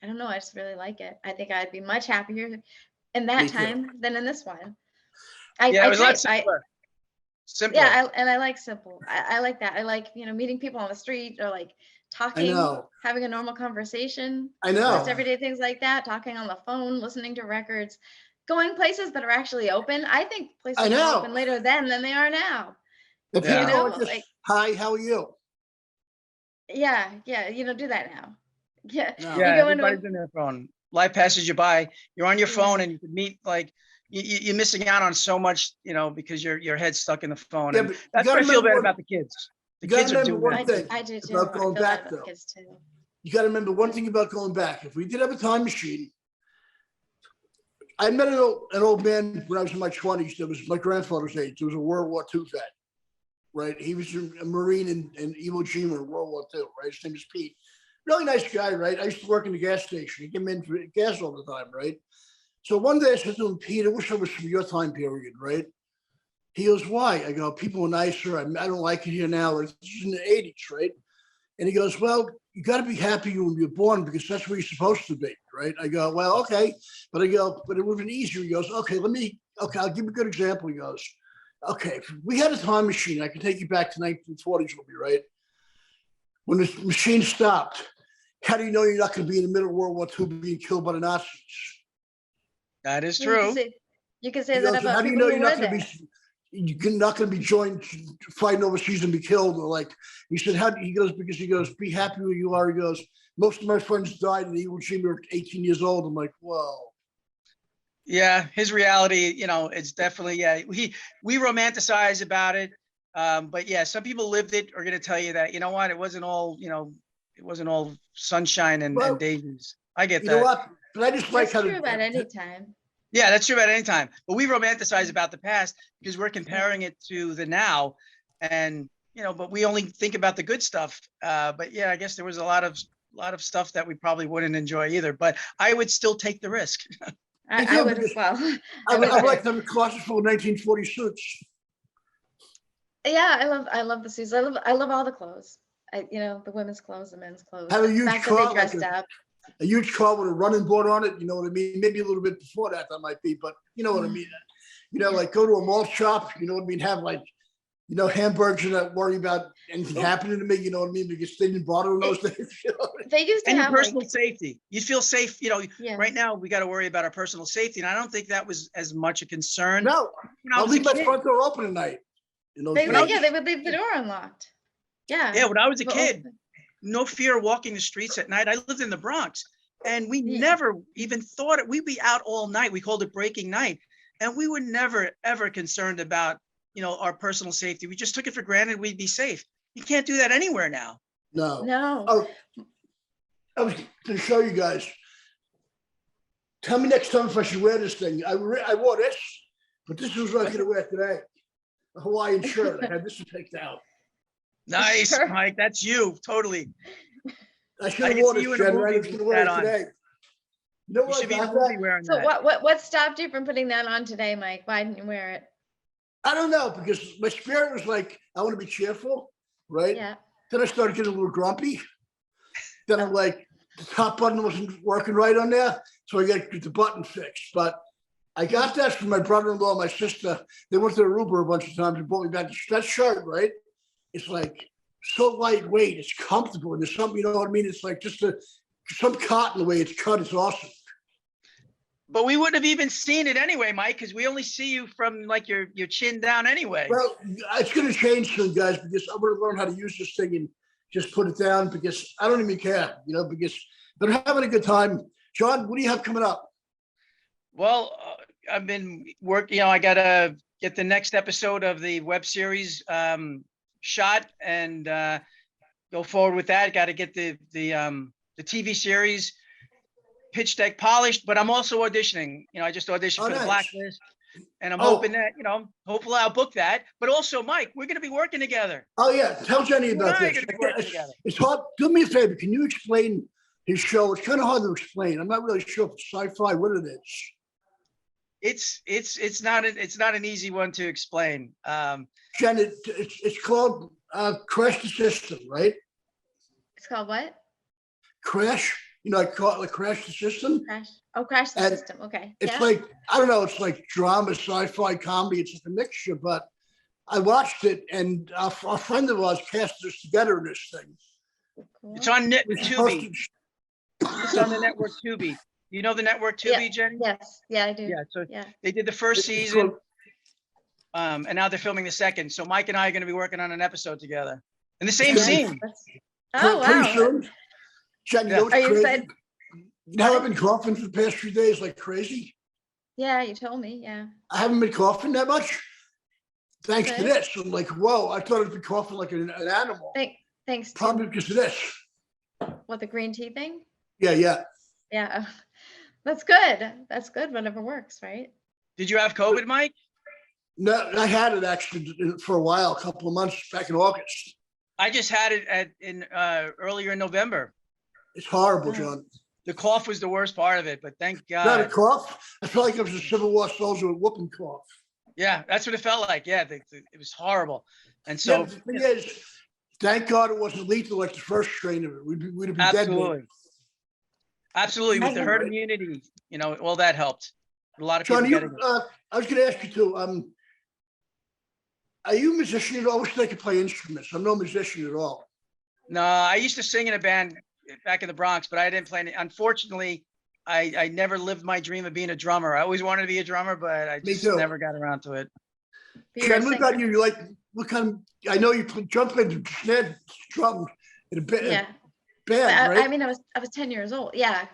don't know. I just really like it. I think I'd be much happier in that Me too. time than in this one. Yeah, it was a lot type. simpler. Simpler. Yeah, and I like simple. I like that. I like, meeting people on the street or like I talking, know. having a normal conversation. I know. Just everyday things like that, talking on the phone, listening to records, going places that are actually open. I think places are open later then than they are now. If Yeah. people are just, hi, how are you? Yeah, do that now. Yeah, No. you Yeah, go into everybody's in their phone. Life passes you by. You're on your phone, and you can meet like you're missing out on so much, because your head's stuck in the phone. Yeah, And but you that's gotta what I feel bad remember about the kids. The you gotta kids are remember doing one that. thing I do too. about I going feel back, bad about though. kids too. You got to remember one thing about going back. If we did have a time machine, I met an old man when I was in my 20s. That was my grandfather's age. There was a World War II vet, right? He was a Marine in Iwo Jima in World War II, right? His name is Pete. Really nice guy, right? I used to work in the gas station. He came in for gas all the time, right? So one day I said to him, Pete, I wish I was from your time period, right? He goes, why? I go, people were nicer. I don't like it here now. This is in the 80s, right? And he goes, well, you got to be happy when you're born because that's where you're supposed to be, right? I go, well, okay. But I go, but it would have been easier. He goes, okay, I'll give you a good example. He goes, okay, if we had a time machine, I can take you back to 1940s with me, right? When the machine stopped, how do you know you're not going to be in the middle of World War II being killed by the Nazis? That is You true. can say that about how do you people know who you're not were going to there. be you're not going to be joined fighting overseas and be killed? Or like he said, because he goes, be happy where you are. He goes, most of my friends died in Iwo Jima at 18 years old. I'm like, whoa. Yeah, his reality, it's definitely, we romanticize about it. But yeah, some people lived it are going to tell you that, what, it wasn't all, it wasn't all sunshine and daisies. I get that. You know what? But I just like That's true about any time. Yeah, that's true about any time. But we romanticize about the past because we're comparing it to the now. And, but we only think about the good stuff. But yeah, I guess there was a lot of stuff that we probably wouldn't enjoy either. But I would still take the risk. I would as well. I like them cautious for 1940 suits. Yeah, I love the suits. I love all the clothes. The women's clothes, the men's clothes. Have a huge the fact car, that they dressed up. A huge car with a running board on it. You know what I mean? Maybe a little bit before that might be, but you know what I mean? Like go to a mall shop, you know what I mean? Have like, hamburgers and not worry about anything happening to me, you know what I mean? Because they didn't bother in those days. They used to and have personal safety. You feel safe, Yeah. Right now we got to worry about our personal safety. And I don't think that was as much a concern. No, I'll leave my front door open at night. They would leave the door unlocked. Yeah. Yeah, when I was a kid, no fear walking the streets at night. I lived in the Bronx and we never even thought it. We'd be out all night. We called it breaking night. And we were never, ever concerned about, our personal safety. We just took it for granted we'd be safe. You can't do that anywhere now. No. Oh, I was going to show you guys. Tell me next time if I should wear this thing. I wore this, but this is what I was going to wear today. A Hawaiian shirt. I had this picked out. Nice, Mike. That's you. Totally. I should have worn this, Jen. I was going to wear it today. You know You what? should be in a movie wearing So that. what stopped you from putting that on today, Mike? Why didn't you wear it? I don't know, because my spirit was like, I want to be cheerful, right? Yeah. Then I started getting a little grumpy. Then I'm like, the top button wasn't working right on there, so I got to get the button fixed. But I got that from my brother-in-law and my sister. They went to Aruba a bunch of times and brought me back that shirt, right? It's like so lightweight, it's comfortable, and there's something, you know what I mean? It's like just some cotton the way it's cut. It's awesome. But we wouldn't have even seen it anyway, Mike, because we only see you from like your chin down anyway. Well, it's going to change soon, guys, because I'm going to learn how to use this thing and just put it down because I don't even care, because they're having a good time. John, what do you have coming up? Well, I've been working, I got to get the next episode of the web series shot and go forward with that. Got to get the TV series pitch deck polished, but I'm also auditioning. I just auditioned for the Blacklist, and I'm hoping that, hopefully I'll book that. But also, Mike, we're going to be working together. Oh yeah, tell Jenny about this. It's hard. Do me a favor. Can you explain his show? It's kind of hard to explain. I'm not really sure if it's sci-fi, what it is. It's not an easy one to explain. Jen, it's called Crash the System, right? It's called what? Crash. I call it like Crash the System. Crash. Oh, Crash the System. Okay. It's like, I don't know, it's like drama, sci-fi, comedy. It's just a mixture, but I watched it and a friend of ours cast us together in this thing. Cool. It's on Tubi. It's on the network Tubi. You know the network Tubi, Jenny? Yes. Yeah, I do. Yeah. So they did the first season, and now they're filming the second. So Mike and I are going to be working on an episode together in the same scene. Oh, wow. Pretty soon. Jen, you know what's Are you crazy? excited? I've been coughing for the past few days like crazy. Yeah, you told me. Yeah. I haven't been coughing that much. Thanks to this. I'm like, whoa, I thought I'd be coughing like an animal. Thanks. Probably because of this. What, the green tea thing? Yeah. Yeah. That's good. That's good. Whatever works, right? Did you have COVID, Mike? No, I had it actually for a while, a couple of months back in August. I just had it earlier in November. It's horrible, John. The cough was the worst part of it, but thank God. Not a cough. I felt like I was a Civil War soldier with whooping cough. Yeah, that's what it felt like. Yeah, it was horrible. And so, the thing is, thank God it wasn't lethal like the first strain of it. We'd have been dead. Absolutely, with the herd immunity, all that helped. A lot of people John, I was going to ask you too. Are you a musician at all? I wish I could play instruments. I'm no musician at all. No, I used to sing in a band back in the Bronx, but I didn't play any. Unfortunately, I never lived my dream of being a drummer. I always wanted to be a drummer, but I just never got around to it. Ken, what about you? You like, what kind of, I know you played the snare drum in a band, right? I mean, I was 10 years old. Yeah.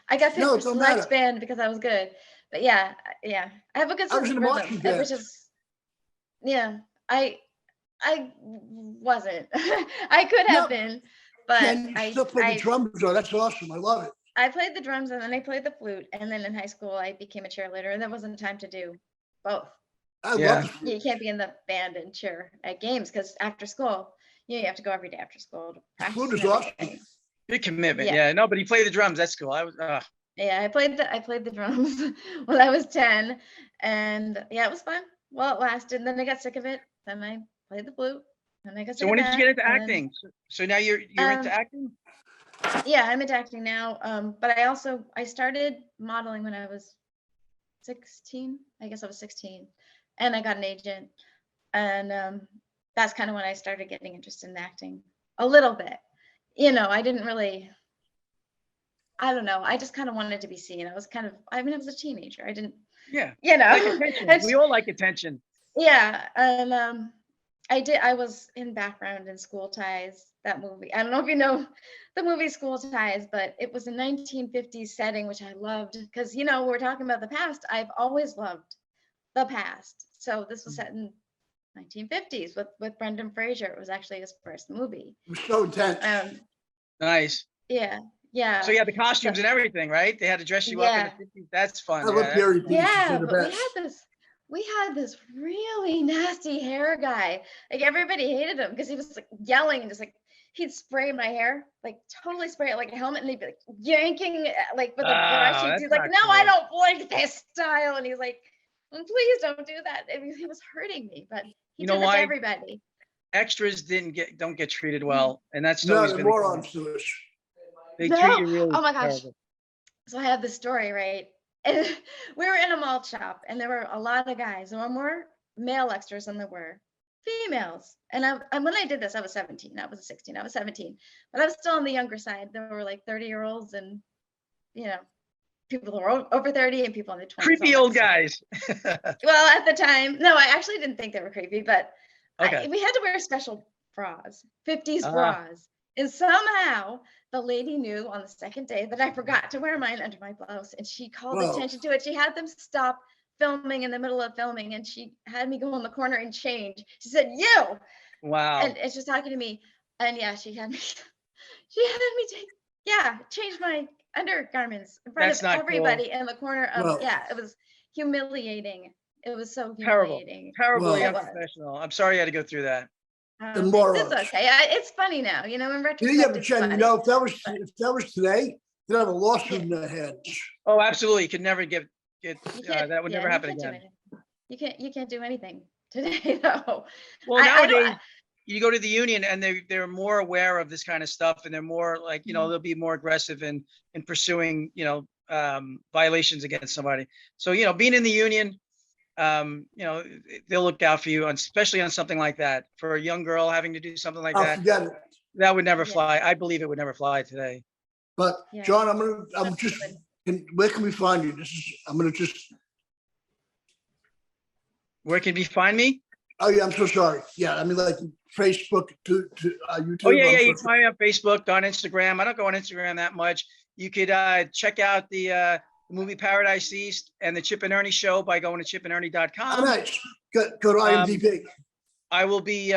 I got picked for select band because I was good. But yeah. I have a good sense of rhythm, which is, I wasn't. I could have been, but Ken, you still play the drums though. That's awesome. I love it. I played the drums and then I played the flute. And then in high school, I became a cheerleader, and there wasn't time to do both. I love it. You can't be in the band and cheer at games because after school, you have to go every day after school to practice. Flute is awesome. Good commitment. Yeah. No, but you play the drums. That's cool. Yeah, I played the drums when I was 10, and it was fun. Well, it lasted. And then I got sick of it. Then I played the flute. And I got sick so when did you get into acting? So now you're into acting? Yeah, I'm into acting now. But I started modeling when I was 16. I guess I was 16, and I got an agent, and that's kind of when I started getting interested in acting a little bit. I didn't really. I don't know. I just kind of wanted to be seen. I was I was a teenager. I didn't. Yeah. Like attention. We all like attention. Yeah, and I was in background in School Ties, that movie. I don't know if you know the movie School Ties, but it was a 1950s setting, which I loved because, we're talking about the past. I've always loved the past. So this was set in 1950s with Brendan Fraser. It was actually his first movie. It was so intense. Nice. Yeah. So you had the costumes and everything, right? They had to dress you up in the 50s. That's fun. I love Gary Busey. Yeah, but we had this really nasty hair guy. Like everybody hated him because he was like yelling and just like he'd spray my hair, like totally spray it like a helmet, and he'd be like yanking like with a brush. He's like, "No, cool. I don't like this style," and he's like, "Please don't do that." And he was hurting me, but he did it to everybody. Extras don't get treated well, and that's always been morons to us. They treat you really. Oh my gosh! Terrible. So I had this story, right? And we were in a malt shop, and there were a lot of guys. There were more male extras than there were females. And when I did this, I was 17. I was 16. I was 17, but I was still on the younger side. There were like 30-year-olds and, people who are over 30 and people in the 20s. Creepy all old that guys. stuff. Well, at the time, no, I actually didn't think they were creepy, but Okay. we had to wear special bras, 50s bras. And somehow the lady knew on the second day that I forgot to wear mine under my blouse, and she called attention to it. She had them stop filming in the middle of filming, and she had me go in the corner and change. She said, "You." Wow. And she's talking to me, and yeah, she had me change my undergarments in front That's of not everybody in the corner of, Well- it was humiliating. It was so Terrible. humiliating. Terribly It was. unprofessional. I'm sorry you had to go through that. The morons. It's okay. It's funny now, in retrospect. Yeah, but it's Jen, funny. if that was today, they'd have a lawsuit in their hands. Oh, absolutely. You could never get You can't- that would never you happen can't do again. anything. You can't do anything today, though. Well, I don't- nowadays you go to the union and they're more aware of this kind of stuff, and they're more like, they'll be more aggressive in pursuing, violations against somebody. So, being in the union, they'll look out for you, especially on something like that. For a young girl having to do something like that, Forget it. that would never fly. I believe it would never fly today. But Yeah. John, where can we find you? Where can we find me? Oh yeah, I'm so sorry. Yeah, I mean like Facebook to YouTube. Oh yeah, I'm you so can find me on Facebook, on Instagram. I don't go on Instagram that much. You could check out the movie Paradise East and the Chip and Ernie Show by going to chipanderney.com. Oh, nice. Go to IMDb. I will be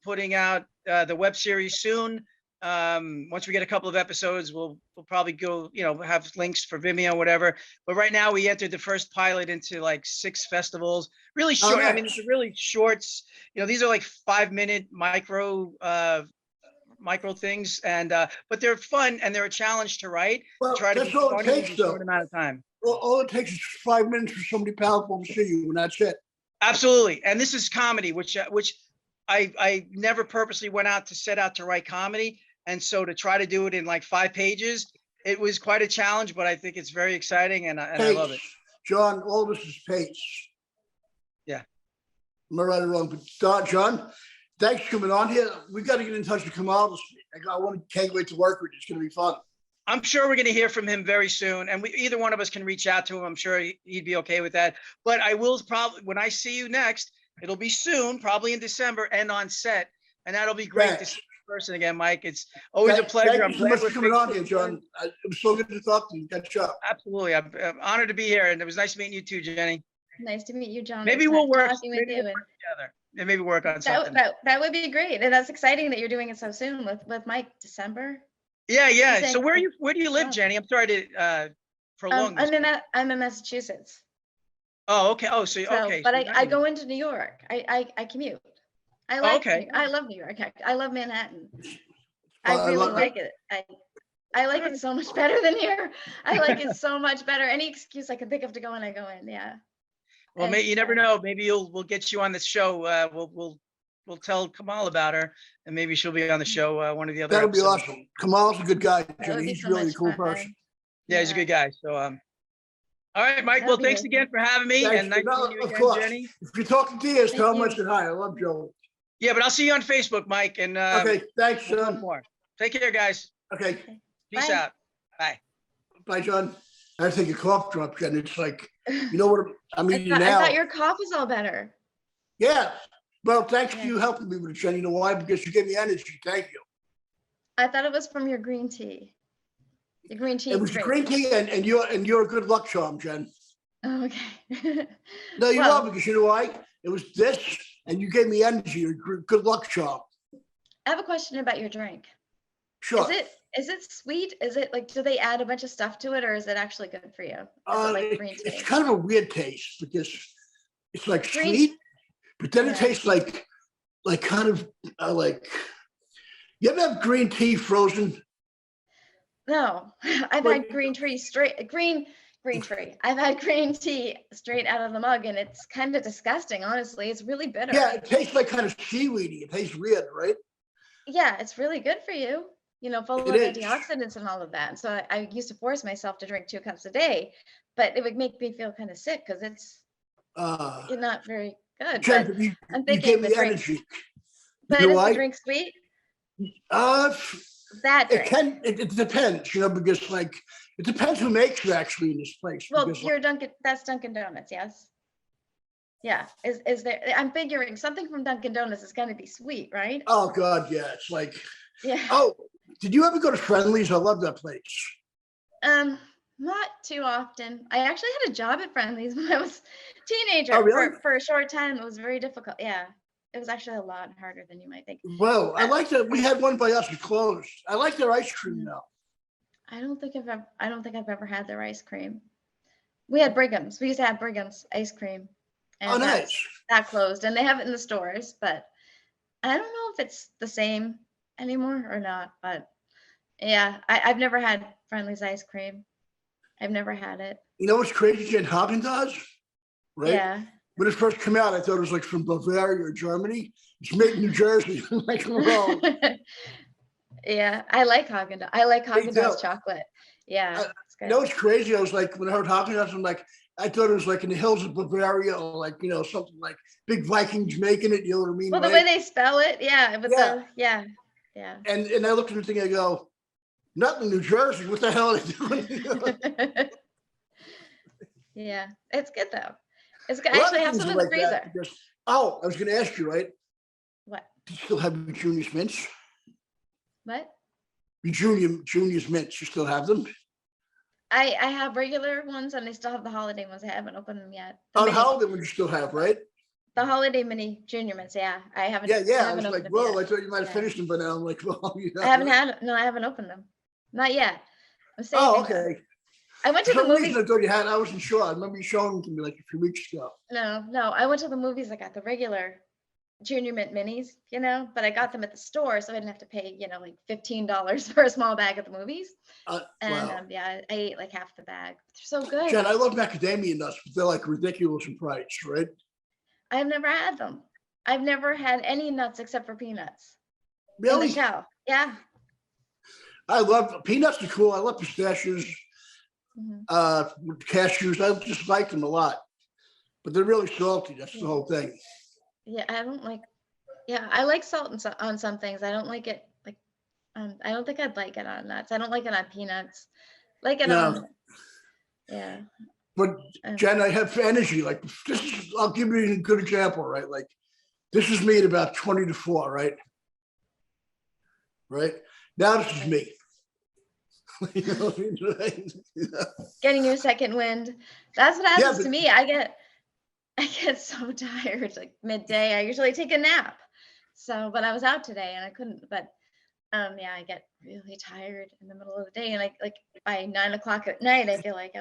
putting out the web series soon. Once we get a couple of episodes, we'll probably go, have links for Vimeo, whatever. But right now we entered the first pilot into like 6 festivals. Really short. nice. I mean, it's really shorts. These are like 5-minute micro things, and but they're fun and they're a challenge to write. Well, Try to that's be all it funny in takes, a though. short amount of time. All it takes is 5 minutes for somebody powerful to see you, and that's it. Absolutely. And this is comedy, which I never purposely went out to set out to write comedy. And so to try to do it in like 5 pages, it was quite a challenge, but I think it's very exciting, and I love it. John, all this is pace. Yeah. Am I right or wrong? But John, thanks for coming on here. We got to get in touch with Kamal. Can't wait to work with you. It's going to be fun. I'm sure we're going to hear from him very soon, and either one of us can reach out to him. I'm sure he'd be okay with that. But I will probably, when I see you next, it'll be soon, probably in December, and on set, and that'll be great to see you in person again, Mike. It's always a pleasure. Thank you so much for coming on here, John. It was so good to talk to you. Catch up. Absolutely. I'm honored to be here, and it was nice meeting you too, Jenny. Nice to meet you, John. Maybe It's we'll nice work talking with you. together, and maybe work on something. That would be great, and that's exciting that you're doing it so soon with Mike. December. Yeah. So where do you live, Jenny? I'm sorry to prolong this. I'm in Massachusetts. Oh, okay. Oh, so okay. But so I go into New York. I commute. I like. Okay. I love New York. I love Manhattan. I I really love like it. I like it so much better than here. I like it so much better. Any excuse I can think of to go in, I go in. Yeah. Well, you never know. Maybe we'll get you on the show. We'll tell Kamal about her, and maybe she'll be on the show one of the other. That'll be episodes. awesome. Kamal's a good guy, That would Jenny. be He's so really a much cool fun. person. Yeah, he's a good guy. So all right, Mike. That'd Well, be thanks awesome. again for having me, Thanks. and nice No, meeting you of again, course. Jenny. If you're talking to us, tell him I Thank said hi. I love Joe. Yeah, but I'll see you on Facebook, Mike. And Okay, thanks, we'll talk John. more. Take care, guys. Okay, Peace Bye. out. Bye. bye, John. I think a cough drop, and it's like, you know what I'm I eating thought, now. I thought your cough was all better. Yeah. Well, thanks Yeah. for you helping me with it, Jenny. You know why? Because you gave me energy. Thank you. I thought it was from your green tea. The green tea. It is was great. green tea, and you're a good luck charm, Jen. Oh, okay. No, you Well- are, because you know why? It was this, and you gave me energy. You're a good luck charm. I have a question about your drink. Sure. Is it sweet? Is it like, do they add a bunch of stuff to it, or is it actually good for you? Is it like green tea? It's kind of a weird taste because it's like Green- sweet, but then it Yeah. tastes like kind of like. You ever have green tea frozen? No, I've But- had green tea. I've had green tea straight out of the mug, and it's kind of disgusting. Honestly, it's really bitter. Yeah, it tastes like kind of seaweedy. It tastes weird, right? Yeah, it's really good for you. Full of It is. antioxidants and all of that. And so I used to force myself to drink 2 cups a day, but it would make me feel kind of sick because it's not very good. Jen, But you I'm gave thinking me the drink. energy. But know is why? the drink sweet? Uh, That it drink. it depends, because like It depends who makes it actually in this place. Well, because, you're Dunkin', that's Dunkin' Donuts, yes? Yeah, is there, I'm figuring something from Dunkin' Donuts is gonna be sweet, right? oh God, yeah, it's like, Yeah. oh, did you ever go to Friendly's? I love that place. Not too often. I actually had a job at Friendly's when I was a teenager. Oh, really? For a short time. It was very difficult. Yeah, it was actually a lot harder than you might think. Well, I like that. We had one by us. It closed. I like their ice cream Mhm. now. I don't think I've ever had their ice cream. We had Brigham's. We used to have Brigham's ice cream, Oh, and nice. that closed. And they have it in the stores, but I don't know if it's the same anymore or not. But yeah, I've never had Friendly's ice cream. I've never had it. You know what's crazy? Jen Haagen-Dazs, right? Yeah. When it first came out, I thought it was like from Bavaria or Germany. It's made in New Jersey. I'm like, whoa. Yeah, I like Haagen-Dazs. I like Me too. Haagen-Dazs chocolate. Yeah, it's You good. know what's crazy? I was like, when I heard Haagen-Dazs, I'm like, I thought it was like in the hills of Bavaria or like, you know, something like big Vikings making it. You know what I mean? Well, the way they spell it, yeah, with Yeah. yeah. And I looked at the thing, I go, not in New Jersey. What the hell are they doing? Yeah, it's good though. It's good. A I lot actually of have things some are in the like that freezer. because- oh, I was going to ask you, right? What? Do you still have your Junior's mints? What? Your Junior's mints, you still have them? I have regular ones and I still have the holiday ones. I haven't opened them yet. Oh, the holiday ones you still have, right? The holiday mini junior mints, yeah. I haven't. Yeah. I haven't was like, opened them whoa, yet. I thought you might have Yeah. finished them by now. I'm like, well, you know. I haven't opened them. Not yet. I'm saving Oh, them. okay. I went For to the some movies. reason, I thought you had. I wasn't sure. I remember you showing them to me like a few weeks ago. No, I went to the movies. I got the regular Junior Mint minis, but I got them at the store, so I didn't have to pay, like $15 for a small bag at the movies. And Wow. yeah, I ate like half the bag. They're so good. Jen, I love macadamia nuts, but they're like ridiculous in price, right? I've never had them. I've never had any nuts except for peanuts. Really? In the shell. Yeah. I love peanuts are cool. I love pistachios, Mhm. cashews. I just like them a lot, but they're really salty. That's the whole thing. Yeah, I don't like. Yeah, I like salt on some things. I don't like it like. I don't think I'd like it on nuts. I don't like it on peanuts. Like it No. on. Yeah. But Jen, I have energy. Like this is, I'll give you a good example, right? Like this is me at about 20 to 4, right? Right now, this is me. You know what I mean? Getting your second wind. That's what happens but- to me. I get so tired like midday. I usually take a nap. So, but I was out today and I couldn't. But yeah, I get really tired in the middle of the day, and like by 9 o'clock at night, I feel like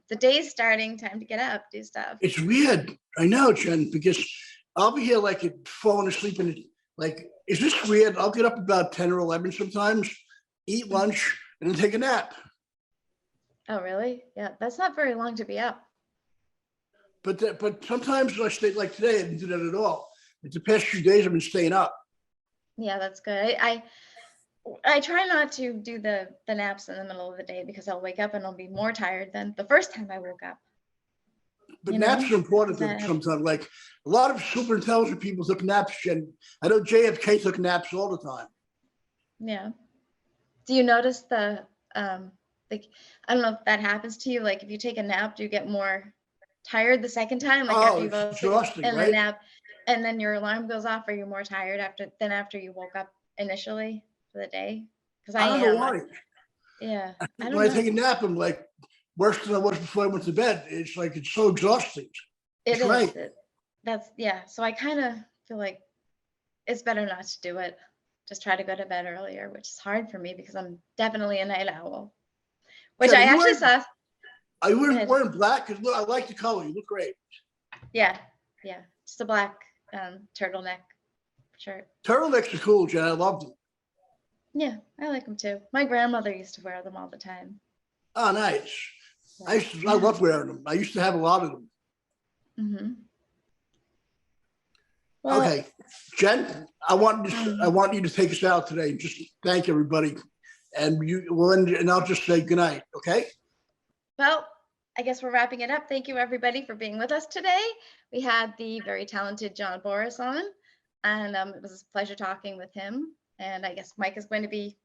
the day's starting. Time to get up, do stuff. It's weird. I know, Jen, because I'll be here like falling asleep and like, is this weird? I'll get up about 10 or 11 sometimes, eat lunch, and then take a nap. Oh, really? Yeah, that's not very long to be up. But sometimes I stay like today. I didn't do that at all. Like the past few days, I've been staying up. Yeah, that's good. I try not to do the naps in the middle of the day because I'll wake up and I'll be more tired than the first time I woke up. But naps are important sometimes. Like a lot of super intelligent people took naps. Jen, I know JFK took naps all the time. Yeah. Do you notice like I don't know if that happens to you. Like if you take a nap, do you get more tired the second time? Like after you go exhausting, and right? the nap, and then your alarm goes off. Are you more tired after you woke up initially for the day? Because I don't know why. Yeah. When I take a nap, I'm like worse than I was before I went to bed. It's like it's so exhausting. It is. Right. So I kind of feel like it's better not to do it. Just try to go to bed earlier, which is hard for me because I'm definitely a night owl. Which I actually saw. Are you wearing black? Because look, I like the color. You look great. Yeah. Just a black turtleneck shirt. Turtlenecks are cool, Jen. I love them. Yeah, I like them too. My grandmother used to wear them all the time. Oh, nice. I love wearing them. I used to have a lot of them. Mm-hmm. Well, okay, Jen, I want you to take us out today. Just thank everybody, and I'll just say good night. Okay. Well, I guess we're wrapping it up. Thank you, everybody, for being with us today. We had the very talented John Borras on, and it was a pleasure talking with him. And I guess Mike is going to be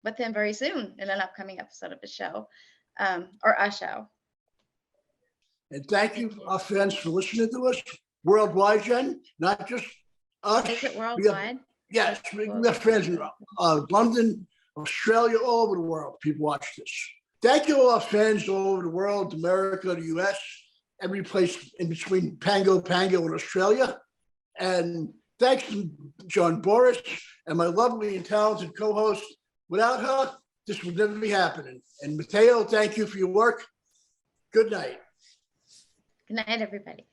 with him very soon in an upcoming episode of the show. or a show. And thank you, our fans, for listening to us worldwide, Jen, not just us. Is it We worldwide? Yes, we have fans in London, Australia, all over the world. People watch this. Thank you, all our fans all over the world, America, the US, every place in between Pango and Australia. And thanks to John Borras and my lovely and talented co-host. Without her, this would never be happening. And Mateo, thank you for your work. Good night. Good night, everybody.